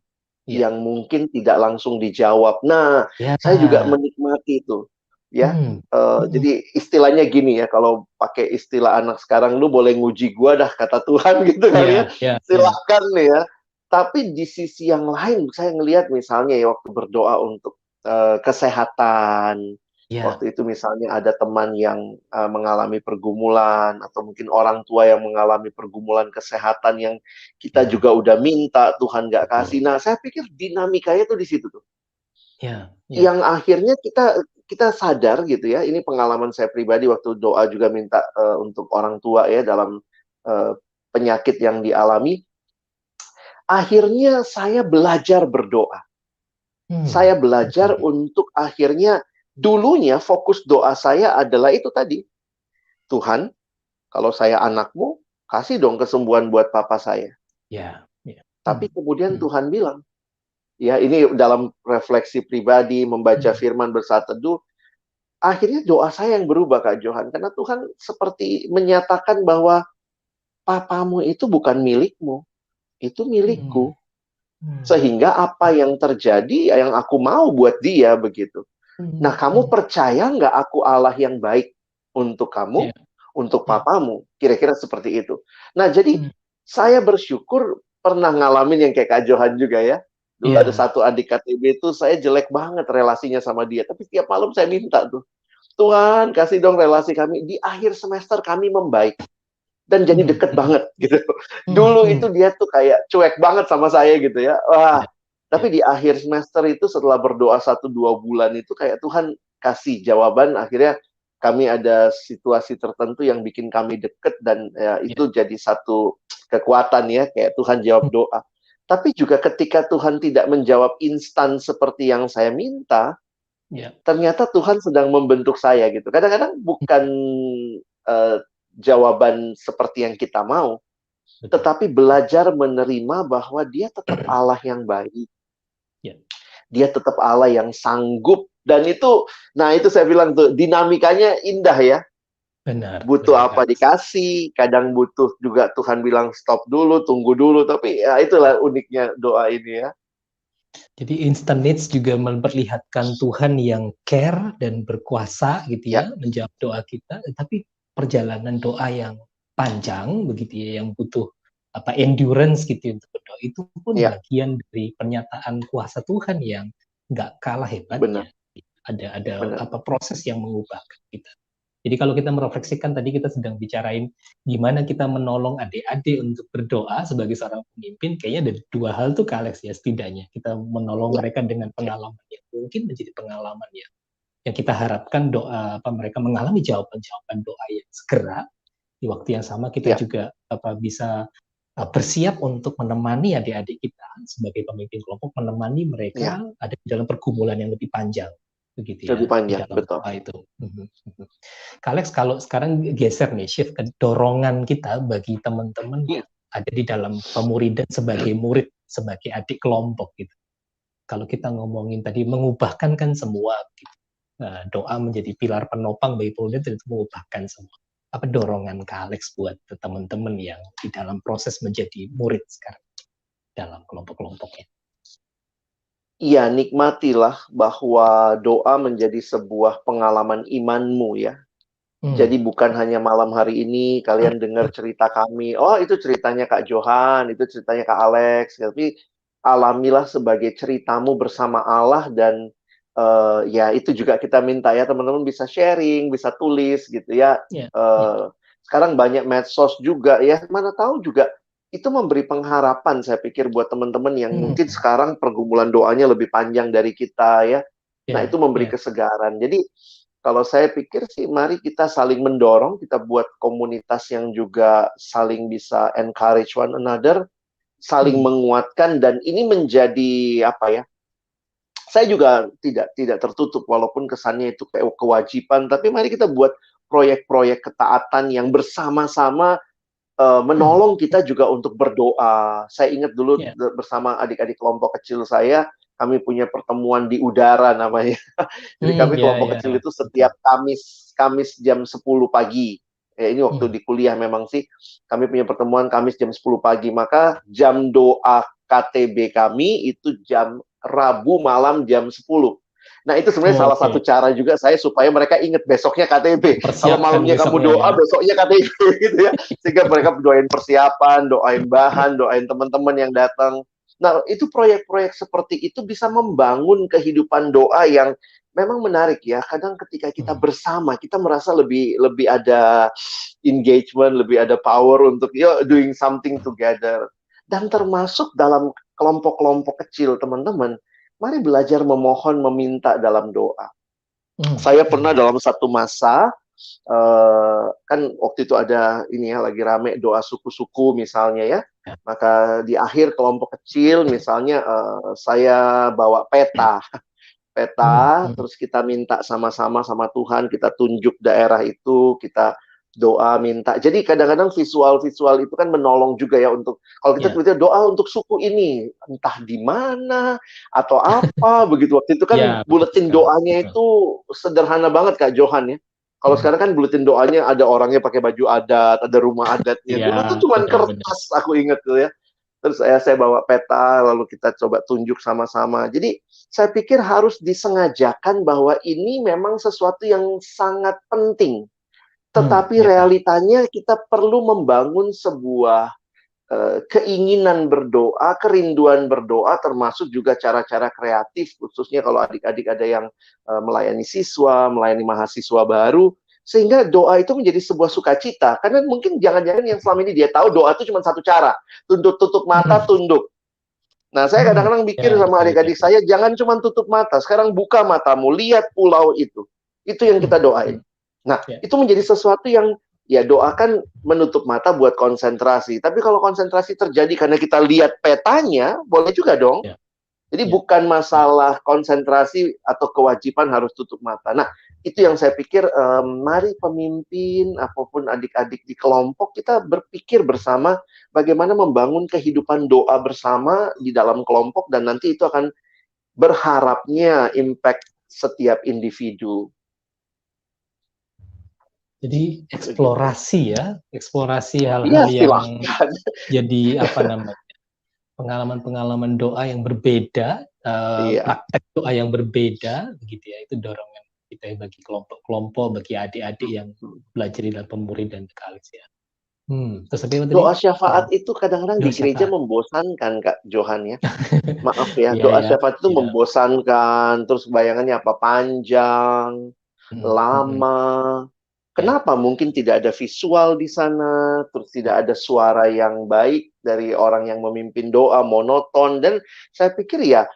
ya. yang mungkin tidak langsung dijawab. Nah, Ya. saya juga menikmati itu, ya. Hmm, hmm, Jadi istilahnya gini ya, kalau pakai istilah anak sekarang, lu boleh nguji gua dah, kata Tuhan gitu kali ya. ya, ya, ya, Silakan nih ya. Tapi di sisi yang lain, saya ngelihat misalnya ya waktu berdoa untuk kesehatan, ya. waktu itu misalnya ada teman yang mengalami pergumulan, atau mungkin orang tua yang mengalami pergumulan kesehatan yang kita Ya, juga udah minta, Tuhan nggak kasih. betul. Nah, saya pikir dinamikanya tuh di situ tuh. Ya, ya. Yang akhirnya kita kita sadar gitu ya, ini pengalaman saya pribadi waktu doa juga minta untuk orang tua ya dalam eh, penyakit yang dialami. Akhirnya saya belajar berdoa. Saya belajar Betul. untuk akhirnya dulunya fokus doa saya adalah itu tadi. Tuhan, kalau saya anakmu, kasih dong kesembuhan buat papa saya. Ya, ya. Tapi kemudian Hmm, Tuhan bilang, ya ini dalam refleksi pribadi, membaca hmm, firman bersaat teduh, akhirnya doa saya yang berubah Kak Johan. Karena Tuhan seperti menyatakan bahwa papamu itu bukan milikmu, itu hmm, milikku. hmm, Sehingga apa yang terjadi, yang aku mau buat dia begitu. Nah, hmm, kamu hmm. percaya nggak aku Allah yang baik untuk Ya, kamu, untuk ya. papamu? Kira-kira seperti itu. Nah, jadi Hmm, saya bersyukur pernah ngalamin yang kayak Kak Johan juga ya. Dulu ada ya. satu adik KTB itu, saya jelek banget relasinya sama dia. Tapi tiap malam saya minta tuh, Tuhan kasih dong relasi kami. Di akhir semester kami membaik. Dan jadi Hmm, deket hmm, banget gitu. hmm, Dulu hmm. itu dia tuh kayak cuek banget sama saya gitu ya. Ya, Wah, ya. tapi di akhir semester itu setelah berdoa 1-2 bulan itu kayak Tuhan kasih jawaban. Akhirnya kami ada situasi tertentu yang bikin kami deket, dan ya, Ya. itu jadi satu kekuatan ya, kayak Tuhan jawab doa. Tapi juga ketika Tuhan tidak menjawab instan seperti yang saya minta, Ya. ternyata Tuhan sedang membentuk saya gitu. Kadang-kadang bukan eh, jawaban seperti yang kita mau, Betul. tetapi belajar menerima bahwa Dia tetap Allah yang baik. Ya, Dia tetap Allah yang sanggup. Dan itu, nah itu saya bilang tuh, dinamikanya indah ya. benar, Butuh benar apa Kak. dikasih, kadang butuh juga Tuhan bilang stop dulu, tunggu dulu. Tapi ya itulah uniknya doa ini ya. Jadi instant needs juga memperlihatkan Tuhan yang care dan berkuasa gitu Ya, ya, menjawab doa kita, tapi perjalanan doa yang panjang begitu ya, yang butuh endurance gitu ya untuk berdoa, itu pun ya, bagian dari pernyataan kuasa Tuhan yang nggak kalah benar, hebatnya. Ada benar. proses yang mengubahkan kita. Jadi kalau kita merefleksikan tadi kita sedang bicarain gimana kita menolong adik-adik untuk berdoa sebagai seorang pemimpin, kayaknya ada dua hal tuh Kak Alex ya setidaknya. Kita menolong Ya, mereka dengan ya, pengalaman yang mungkin menjadi pengalaman yang kita harapkan doa mereka mengalami jawaban-jawaban doa yang segera. Di waktu yang sama kita ya, juga bisa bersiap untuk menemani adik-adik kita sebagai pemimpin kelompok, menemani ya. mereka ada di dalam pergumulan yang lebih panjang begitu Lebih ya di panjang, dalam betul. doa itu. Kak Alex, kalau sekarang geser nih, shift ke dorongan kita bagi teman-teman Hmm. yang ada di dalam pemuridan sebagai murid, sebagai adik kelompok gitu. Kalau kita ngomongin tadi mengubahkan kan semua, gitu. Doa menjadi pilar penopang bagi pemuridan itu mengubahkan semua. Apa dorongan Kak Alex buat teman-teman yang di dalam proses menjadi murid sekarang dalam kelompok-kelompoknya? Iya, nikmatilah bahwa doa menjadi sebuah pengalaman imanmu ya. Hmm. Jadi bukan hanya malam hari ini kalian dengar cerita kami, oh itu ceritanya Kak Johan, itu ceritanya Kak Alex, tapi alamilah sebagai ceritamu bersama Allah dan ya itu juga kita minta ya teman-teman bisa sharing, bisa tulis gitu ya. Ya, ya. Eh, Sekarang banyak medsos juga ya, mana tahu juga itu memberi pengharapan saya pikir buat teman-teman yang Hmm. mungkin sekarang pergumulan doanya lebih panjang dari kita ya. Nah, itu Ya, memberi ya. kesegaran. Jadi kalau saya pikir sih, mari kita saling mendorong, kita buat komunitas yang juga saling bisa encourage one another, saling Hmm. menguatkan, dan ini menjadi apa ya? Saya juga tidak tertutup, walaupun kesannya itu kayak kewajiban, tapi mari kita buat proyek-proyek ketaatan yang bersama-sama Hmm. menolong kita juga untuk berdoa. Saya ingat dulu Ya. bersama adik-adik kelompok kecil saya, kami punya pertemuan di udara namanya. Jadi Hmm. kami Ya, kelompok ya. kecil itu Betul. setiap Kamis jam 10 pagi. Ini waktu Hmm. di kuliah memang sih kami punya pertemuan Kamis jam 10 pagi. Maka jam doa KTB kami itu jam Rabu malam jam 10. Nah, itu sebenarnya salah satu Oke. cara juga saya supaya mereka ingat besoknya KTB. Kalau Mempersiapkan malamnya kamu besoknya doa, ya. besoknya KTB gitu ya. Sehingga mereka doain persiapan, doain bahan, doain teman-teman yang datang. Nah, itu proyek-proyek seperti itu bisa membangun kehidupan doa yang memang menarik ya. Kadang ketika kita Hmm. bersama, kita merasa lebih lebih ada engagement, lebih ada power untuk doing something together. Dan termasuk dalam kelompok-kelompok kecil, teman-teman, mari belajar memohon, meminta dalam doa. Hmm. Saya pernah Hmm. dalam satu masa kan waktu itu ada ini ya lagi rame doa suku-suku misalnya ya. Ya. Maka di akhir kelompok kecil misalnya saya bawa peta, Hmm. peta Hmm. terus kita minta sama-sama sama Tuhan, kita tunjuk daerah itu, kita doa minta. Jadi kadang-kadang visual-visual itu kan menolong juga ya untuk kalau kita Ya. tiba-tiba doa untuk suku ini, entah di mana atau apa begitu. Waktu itu kan Ya, betul buletin sekali. doanya Betul. itu sederhana banget Kak Johan ya. Kalau Hmm. sekarang kan buletin doanya ada orangnya pakai baju adat, ada rumah adatnya. Ya, Dulu tuh cuman benar-benar. kertas aku inget tuh ya. Terus saya bawa peta, lalu kita coba tunjuk sama-sama. Jadi saya pikir harus disengajakan bahwa ini memang sesuatu yang sangat penting. Hmm. Tetapi Ya. realitanya kita perlu membangun sebuah keinginan berdoa, kerinduan berdoa, termasuk juga cara-cara kreatif, khususnya kalau adik-adik ada yang melayani siswa, melayani mahasiswa baru, sehingga doa itu menjadi sebuah sukacita. Karena mungkin jangan-jangan yang selama ini dia tahu doa itu cuma satu cara, tutup mata, Hmm. tunduk. Nah, saya Hmm. kadang-kadang mikir Ya, sama betul adik-adik betul. saya, jangan cuma tutup mata, sekarang buka matamu, lihat pulau itu. Itu yang Hmm. kita doain. Hmm. Nah, Ya. itu menjadi sesuatu yang ya doakan menutup mata buat konsentrasi. Tapi kalau konsentrasi terjadi karena kita lihat petanya, boleh juga dong. Ya. Jadi Ya. bukan Ya. masalah konsentrasi atau kewajiban harus tutup mata. Nah, itu yang saya pikir, mari pemimpin, apapun adik-adik di kelompok, kita berpikir bersama bagaimana membangun kehidupan doa bersama di dalam kelompok, dan nanti itu akan berharapnya impact setiap individu. Jadi Begitu. eksplorasi ya, eksplorasi Iya, hal-hal yang silahkan. jadi apa namanya, pengalaman-pengalaman doa yang berbeda, Iya, praktek doa yang berbeda, begitu ya. Itu dorongan kita ya bagi kelompok-kelompok, bagi adik-adik yang belajar dalam pemuridan kalis ya. Terus apa tadi? doa syafaat itu kadang-kadang Doa di gereja syafaat. membosankan, Kak Johan ya. Maaf ya, Iya doa ya, syafaat itu iya. membosankan, terus bayangannya apa, panjang, Hmm, hmm, hmm. lama. Ya, Kenapa? Mungkin tidak ada visual di sana, terus ya. tidak ada suara yang baik dari orang yang memimpin doa, monoton. Dan saya pikir ya,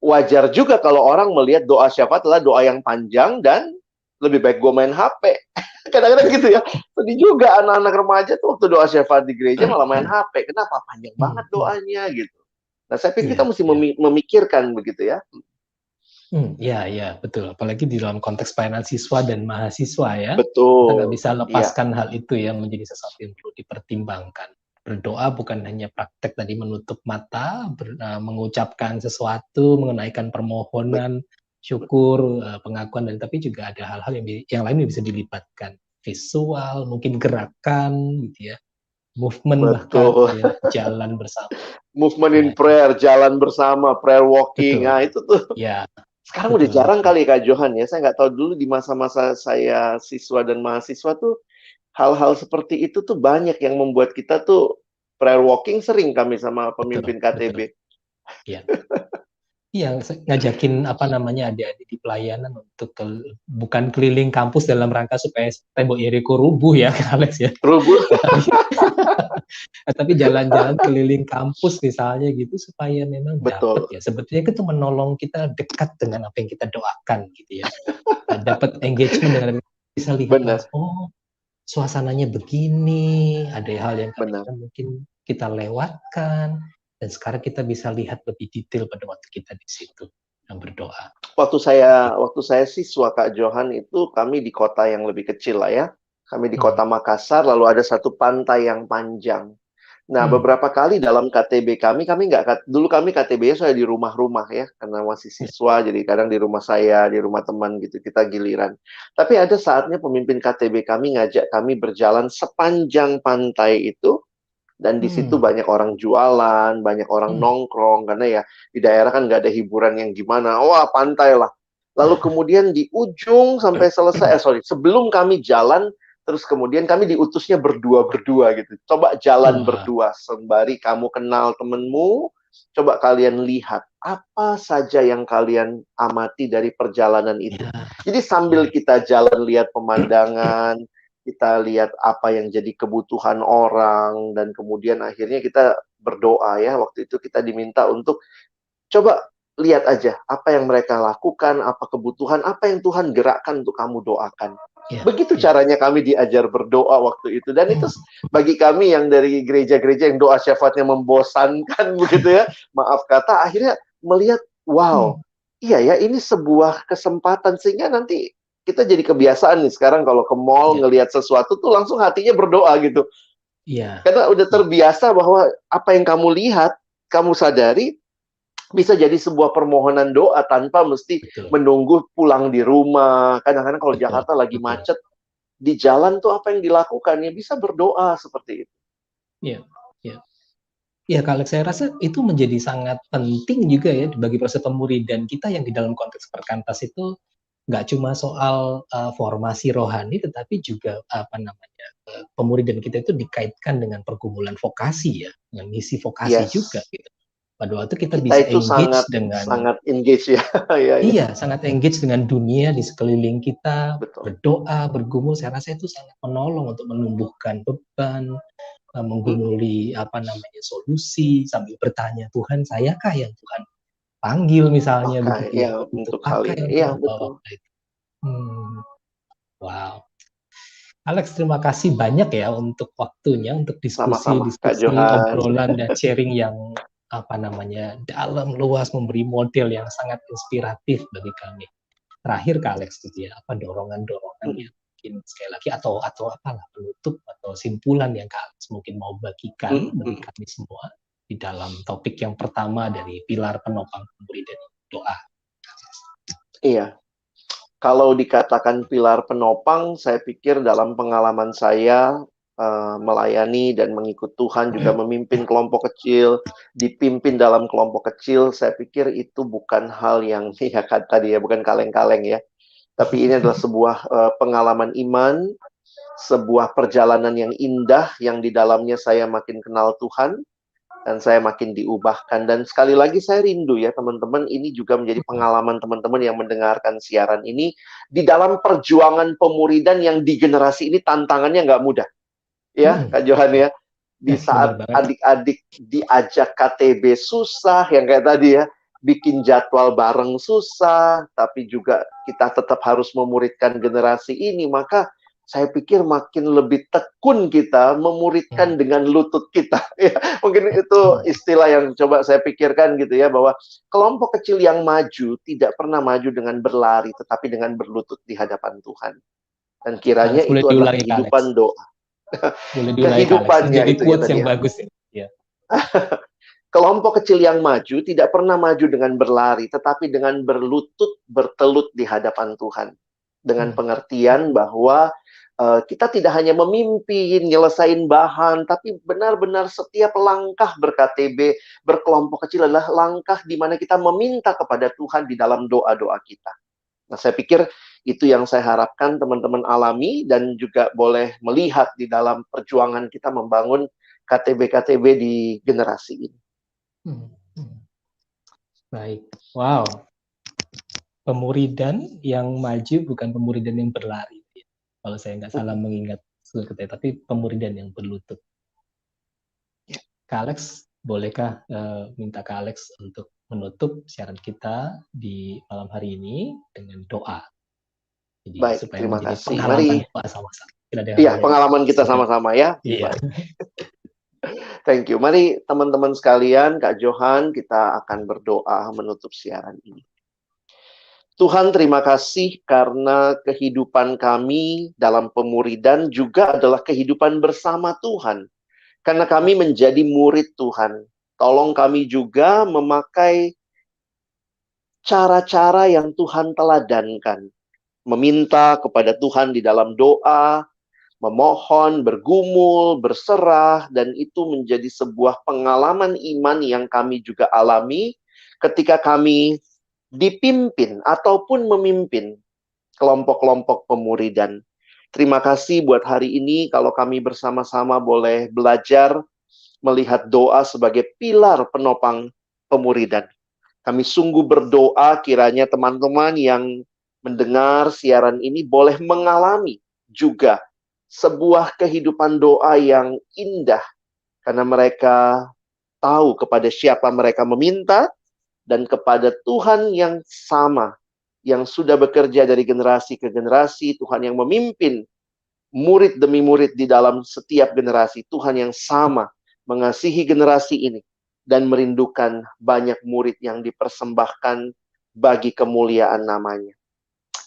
wajar juga kalau orang melihat doa syafaat adalah doa yang panjang dan lebih baik gue main HP. Kadang-kadang gitu ya. Sedih juga anak-anak remaja tuh waktu doa syafaat di gereja malah main HP. Kenapa? Panjang Hmm, banget hmm. doanya gitu. Nah, saya pikir kita Iya, mesti iya. memikirkan begitu ya. Iya, iya, betul. Apalagi di dalam konteks pelayanan siswa dan mahasiswa ya, kita nggak Betul. bisa Iya. lepaskan hal itu ya menjadi sesuatu yang perlu dipertimbangkan. Berdoa bukan hanya praktek tadi menutup mata, mengucapkan sesuatu, mengenaikan permohonan, syukur, pengakuan, dan tapi juga ada hal-hal yang lain yang bisa dilibatkan. Visual, mungkin gerakan, gitu ya. movement bahkan Betul. ya, jalan bersama. Movement in Ya, prayer, jalan bersama, prayer walking. betul. Nah, itu tuh Ya, sekarang udah betul, jarang betul. kali Kak Johan ya. Saya nggak tahu dulu di masa-masa saya siswa dan mahasiswa tuh hal-hal seperti itu tuh banyak yang membuat kita tuh prayer walking sering kami sama Betul, pemimpin betul. KTB. Ya. Iya, ngajakin apa namanya adik-adik di pelayanan untuk bukan keliling kampus dalam rangka supaya tembok Yeriko rubuh ya, Alex ya. Rubuh. Tapi jalan-jalan keliling kampus misalnya gitu supaya memang dapat Betul. ya. Sebetulnya itu menolong kita dekat dengan apa yang kita doakan gitu ya. Dapat engagement dengan bisa lihat Benar, langsung, oh suasananya begini, ada hal yang benar. kadang mungkin kita lewatkan, dan sekarang kita bisa lihat lebih detail pada waktu kita di situ dan berdoa. Waktu saya siswa Kak Johan itu kami di kota yang lebih kecil lah ya. Kami di kota Makassar, lalu ada satu pantai yang panjang. Nah, beberapa kali dalam KTB kami nggak, dulu kami KTB-nya saya di rumah-rumah ya, karena masih siswa, jadi kadang di rumah saya, di rumah teman gitu, kita giliran. Tapi ada saatnya pemimpin KTB kami ngajak kami berjalan sepanjang pantai itu, dan di situ banyak orang jualan, banyak orang nongkrong, karena ya di daerah kan nggak ada hiburan yang gimana. Wah, pantai lah. Lalu kemudian di ujung sampai selesai, sebelum kami jalan, terus kemudian kami diutusnya berdua-berdua gitu. Coba jalan Wah, berdua, sembari kamu kenal temenmu, coba kalian lihat apa saja yang kalian amati dari perjalanan itu. ya, Jadi sambil ya, kita jalan lihat pemandangan, kita lihat apa yang jadi kebutuhan orang, dan kemudian akhirnya kita berdoa ya. Waktu itu kita diminta untuk coba lihat aja apa yang mereka lakukan, apa kebutuhan, apa yang Tuhan gerakkan untuk kamu doakan. ya, Begitu ya. caranya kami diajar berdoa waktu itu. Dan itu bagi kami yang dari gereja-gereja yang doa syafaatnya membosankan begitu ya, maaf kata, akhirnya melihat, wow, iya ya, ini sebuah kesempatan, sehingga nanti kita jadi kebiasaan nih sekarang kalau ke mall Ya, ngelihat sesuatu tuh langsung hatinya berdoa gitu. ya, Karena udah ya, terbiasa bahwa apa yang kamu lihat, kamu sadari, bisa jadi sebuah permohonan doa tanpa mesti betul, menunggu pulang di rumah. Kadang-kadang kalau betul, Jakarta lagi betul. macet, di jalan tuh apa yang dilakukan? Ya bisa berdoa seperti itu. Ya, ya. Ya, kalau saya rasa itu menjadi sangat penting juga ya bagi proses pemuridan kita yang di dalam konteks perkantas itu nggak cuma soal formasi rohani, tetapi juga apa namanya pemuridan kita itu dikaitkan dengan pergumulan vokasi ya, dengan misi vokasi juga Yes. gitu. Pada waktu kita Kita bisa itu engage sangat dengan sangat engage ya. Ya, ya. iya, sangat engage dengan dunia di sekeliling kita, Betul. berdoa, bergumul, saya rasa itu sangat menolong untuk menumbuhkan beban, menggumuli apa namanya solusi sambil bertanya, Tuhan sayakah yang Tuhan panggil misalnya Pakai begitu ya ya untuk untuk hal apa ini. yang Iya, Tuhan bawa betul. itu. Wow, Alex terima kasih banyak ya untuk waktunya untuk Sama-sama Kak diskusi-diskusi Johan. obrolan dan sharing yang apa namanya dalam luas memberi model yang sangat inspiratif bagi kami. Terakhir Kak Alex gitu ya, apa dorongan-dorongan yang mungkin sekali lagi atau apalah penutup atau simpulan yang Kak Alex mungkin mau bagikan bagi kami semua di dalam topik yang pertama dari pilar penopang pemberian doa. Iya. Kalau dikatakan pilar penopang, saya pikir dalam pengalaman saya melayani dan mengikut Tuhan, juga memimpin kelompok kecil, dipimpin dalam kelompok kecil, saya pikir itu bukan hal yang ya kan tadi ya, bukan kaleng-kaleng ya. Tapi ini adalah sebuah pengalaman iman, sebuah perjalanan yang indah yang di dalamnya saya makin kenal Tuhan, dan saya makin diubahkan. Dan sekali lagi saya rindu ya teman-teman, ini juga menjadi pengalaman teman-teman yang mendengarkan siaran ini, di dalam perjuangan pemuridan yang di generasi ini tantangannya nggak mudah. Ya, Kak Johan ya. Di Benar saat banget. adik-adik diajak KTB susah, yang kayak tadi ya, bikin jadwal bareng susah, tapi juga kita tetap harus memuridkan generasi ini, maka saya pikir makin lebih tekun kita memuridkan dengan lutut kita. Ya, mungkin itu istilah yang coba saya pikirkan gitu ya, bahwa kelompok kecil yang maju tidak pernah maju dengan berlari, tetapi dengan berlutut di hadapan Tuhan. Dan kiranya Alex, boleh itu adalah diulangi Kak Alex. kehidupan doa. Boleh diulangi Kak Alex. Kehidupannya Jadi itu ya quotes tadi yang ya. bagus ya. Kelompok kecil yang maju tidak pernah maju dengan berlari, tetapi dengan berlutut, bertelut di hadapan Tuhan. Dengan pengertian bahwa kita tidak hanya memimpin, nyelesain bahan, tapi benar-benar setiap langkah ber-KTB, berkelompok kecil adalah langkah di mana kita meminta kepada Tuhan di dalam doa-doa kita. Nah, saya pikir itu yang saya harapkan teman-teman alami dan juga boleh melihat di dalam perjuangan kita membangun KTB-KTB di generasi ini. Baik, wow. Pemuridan yang maju bukan pemuridan yang berlari. Kalau saya nggak salah mengingat tapi pemuridan yang berlutut. Kak Alex, bolehkah minta Kak Alex untuk menutup siaran kita di malam hari ini dengan doa? Jadi, baik, supaya terima menjadi kasih. pengalaman doa sama-sama. Iya, pengalaman kita sama-sama ya. Iya. Thank you. Mari teman-teman sekalian, Kak Johan, kita akan berdoa menutup siaran ini. Tuhan, terima kasih karena kehidupan kami dalam pemuridan juga adalah kehidupan bersama Tuhan. Karena kami menjadi murid Tuhan. Tolong kami juga memakai cara-cara yang Tuhan teladankan. Meminta kepada Tuhan di dalam doa, memohon, bergumul, berserah, dan itu menjadi sebuah pengalaman iman yang kami juga alami ketika kami dipimpin ataupun memimpin kelompok-kelompok pemuridan. Terima kasih buat hari ini kalau kami bersama-sama boleh belajar melihat doa sebagai pilar penopang pemuridan. Kami sungguh berdoa kiranya teman-teman yang mendengar siaran ini boleh mengalami juga sebuah kehidupan doa yang indah karena mereka tahu kepada siapa mereka meminta dan kepada Tuhan yang sama, yang sudah bekerja dari generasi ke generasi, Tuhan yang memimpin murid demi murid di dalam setiap generasi, Tuhan yang sama mengasihi generasi ini dan merindukan banyak murid yang dipersembahkan bagi kemuliaan namanya.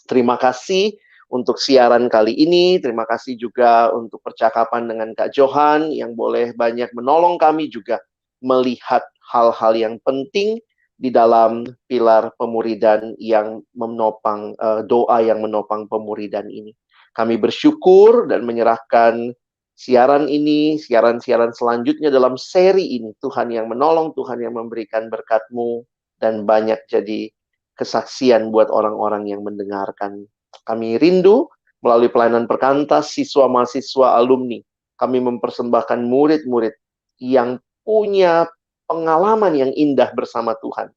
Terima kasih untuk siaran kali ini, terima kasih juga untuk percakapan dengan Kak Johan yang boleh banyak menolong kami juga melihat hal-hal yang penting di dalam pilar pemuridan yang menopang doa yang menopang pemuridan ini. Kami bersyukur dan menyerahkan siaran ini, siaran-siaran selanjutnya dalam seri ini. Tuhan yang menolong, Tuhan yang memberikan berkat-Mu, dan banyak jadi kesaksian buat orang-orang yang mendengarkan. Kami rindu melalui pelayanan perkantas, siswa, mahasiswa, alumni. Kami mempersembahkan murid-murid yang punya pengalaman yang indah bersama Tuhan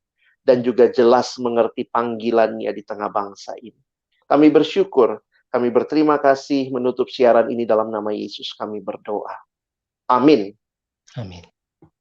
dan juga jelas mengerti panggilannya di tengah bangsa ini. Kami bersyukur, kami berterima kasih menutup siaran ini dalam nama Yesus kami berdoa. Amin. Amin.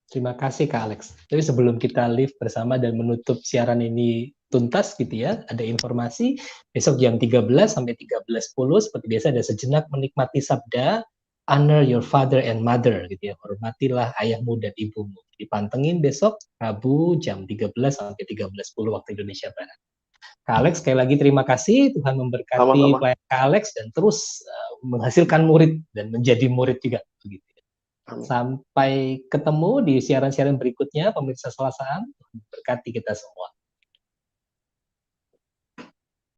Terima kasih Kak Alex. Tapi sebelum kita live bersama dan menutup siaran ini tuntas gitu ya, ada informasi besok jam 13 sampai 13.10 seperti biasa ada sejenak menikmati sabda, honor your father and mother gitu ya, hormatilah ayahmu dan ibumu. Dipantengin besok Rabu jam 13 sampai 13.10 waktu Indonesia Barat. Kak Alex, sekali lagi terima kasih, Tuhan memberkati pelayan Kak Alex dan terus menghasilkan murid dan menjadi murid juga begitu. Sampai ketemu di siaran-siaran berikutnya, pemirsa Selasaan. Berkati kita semua.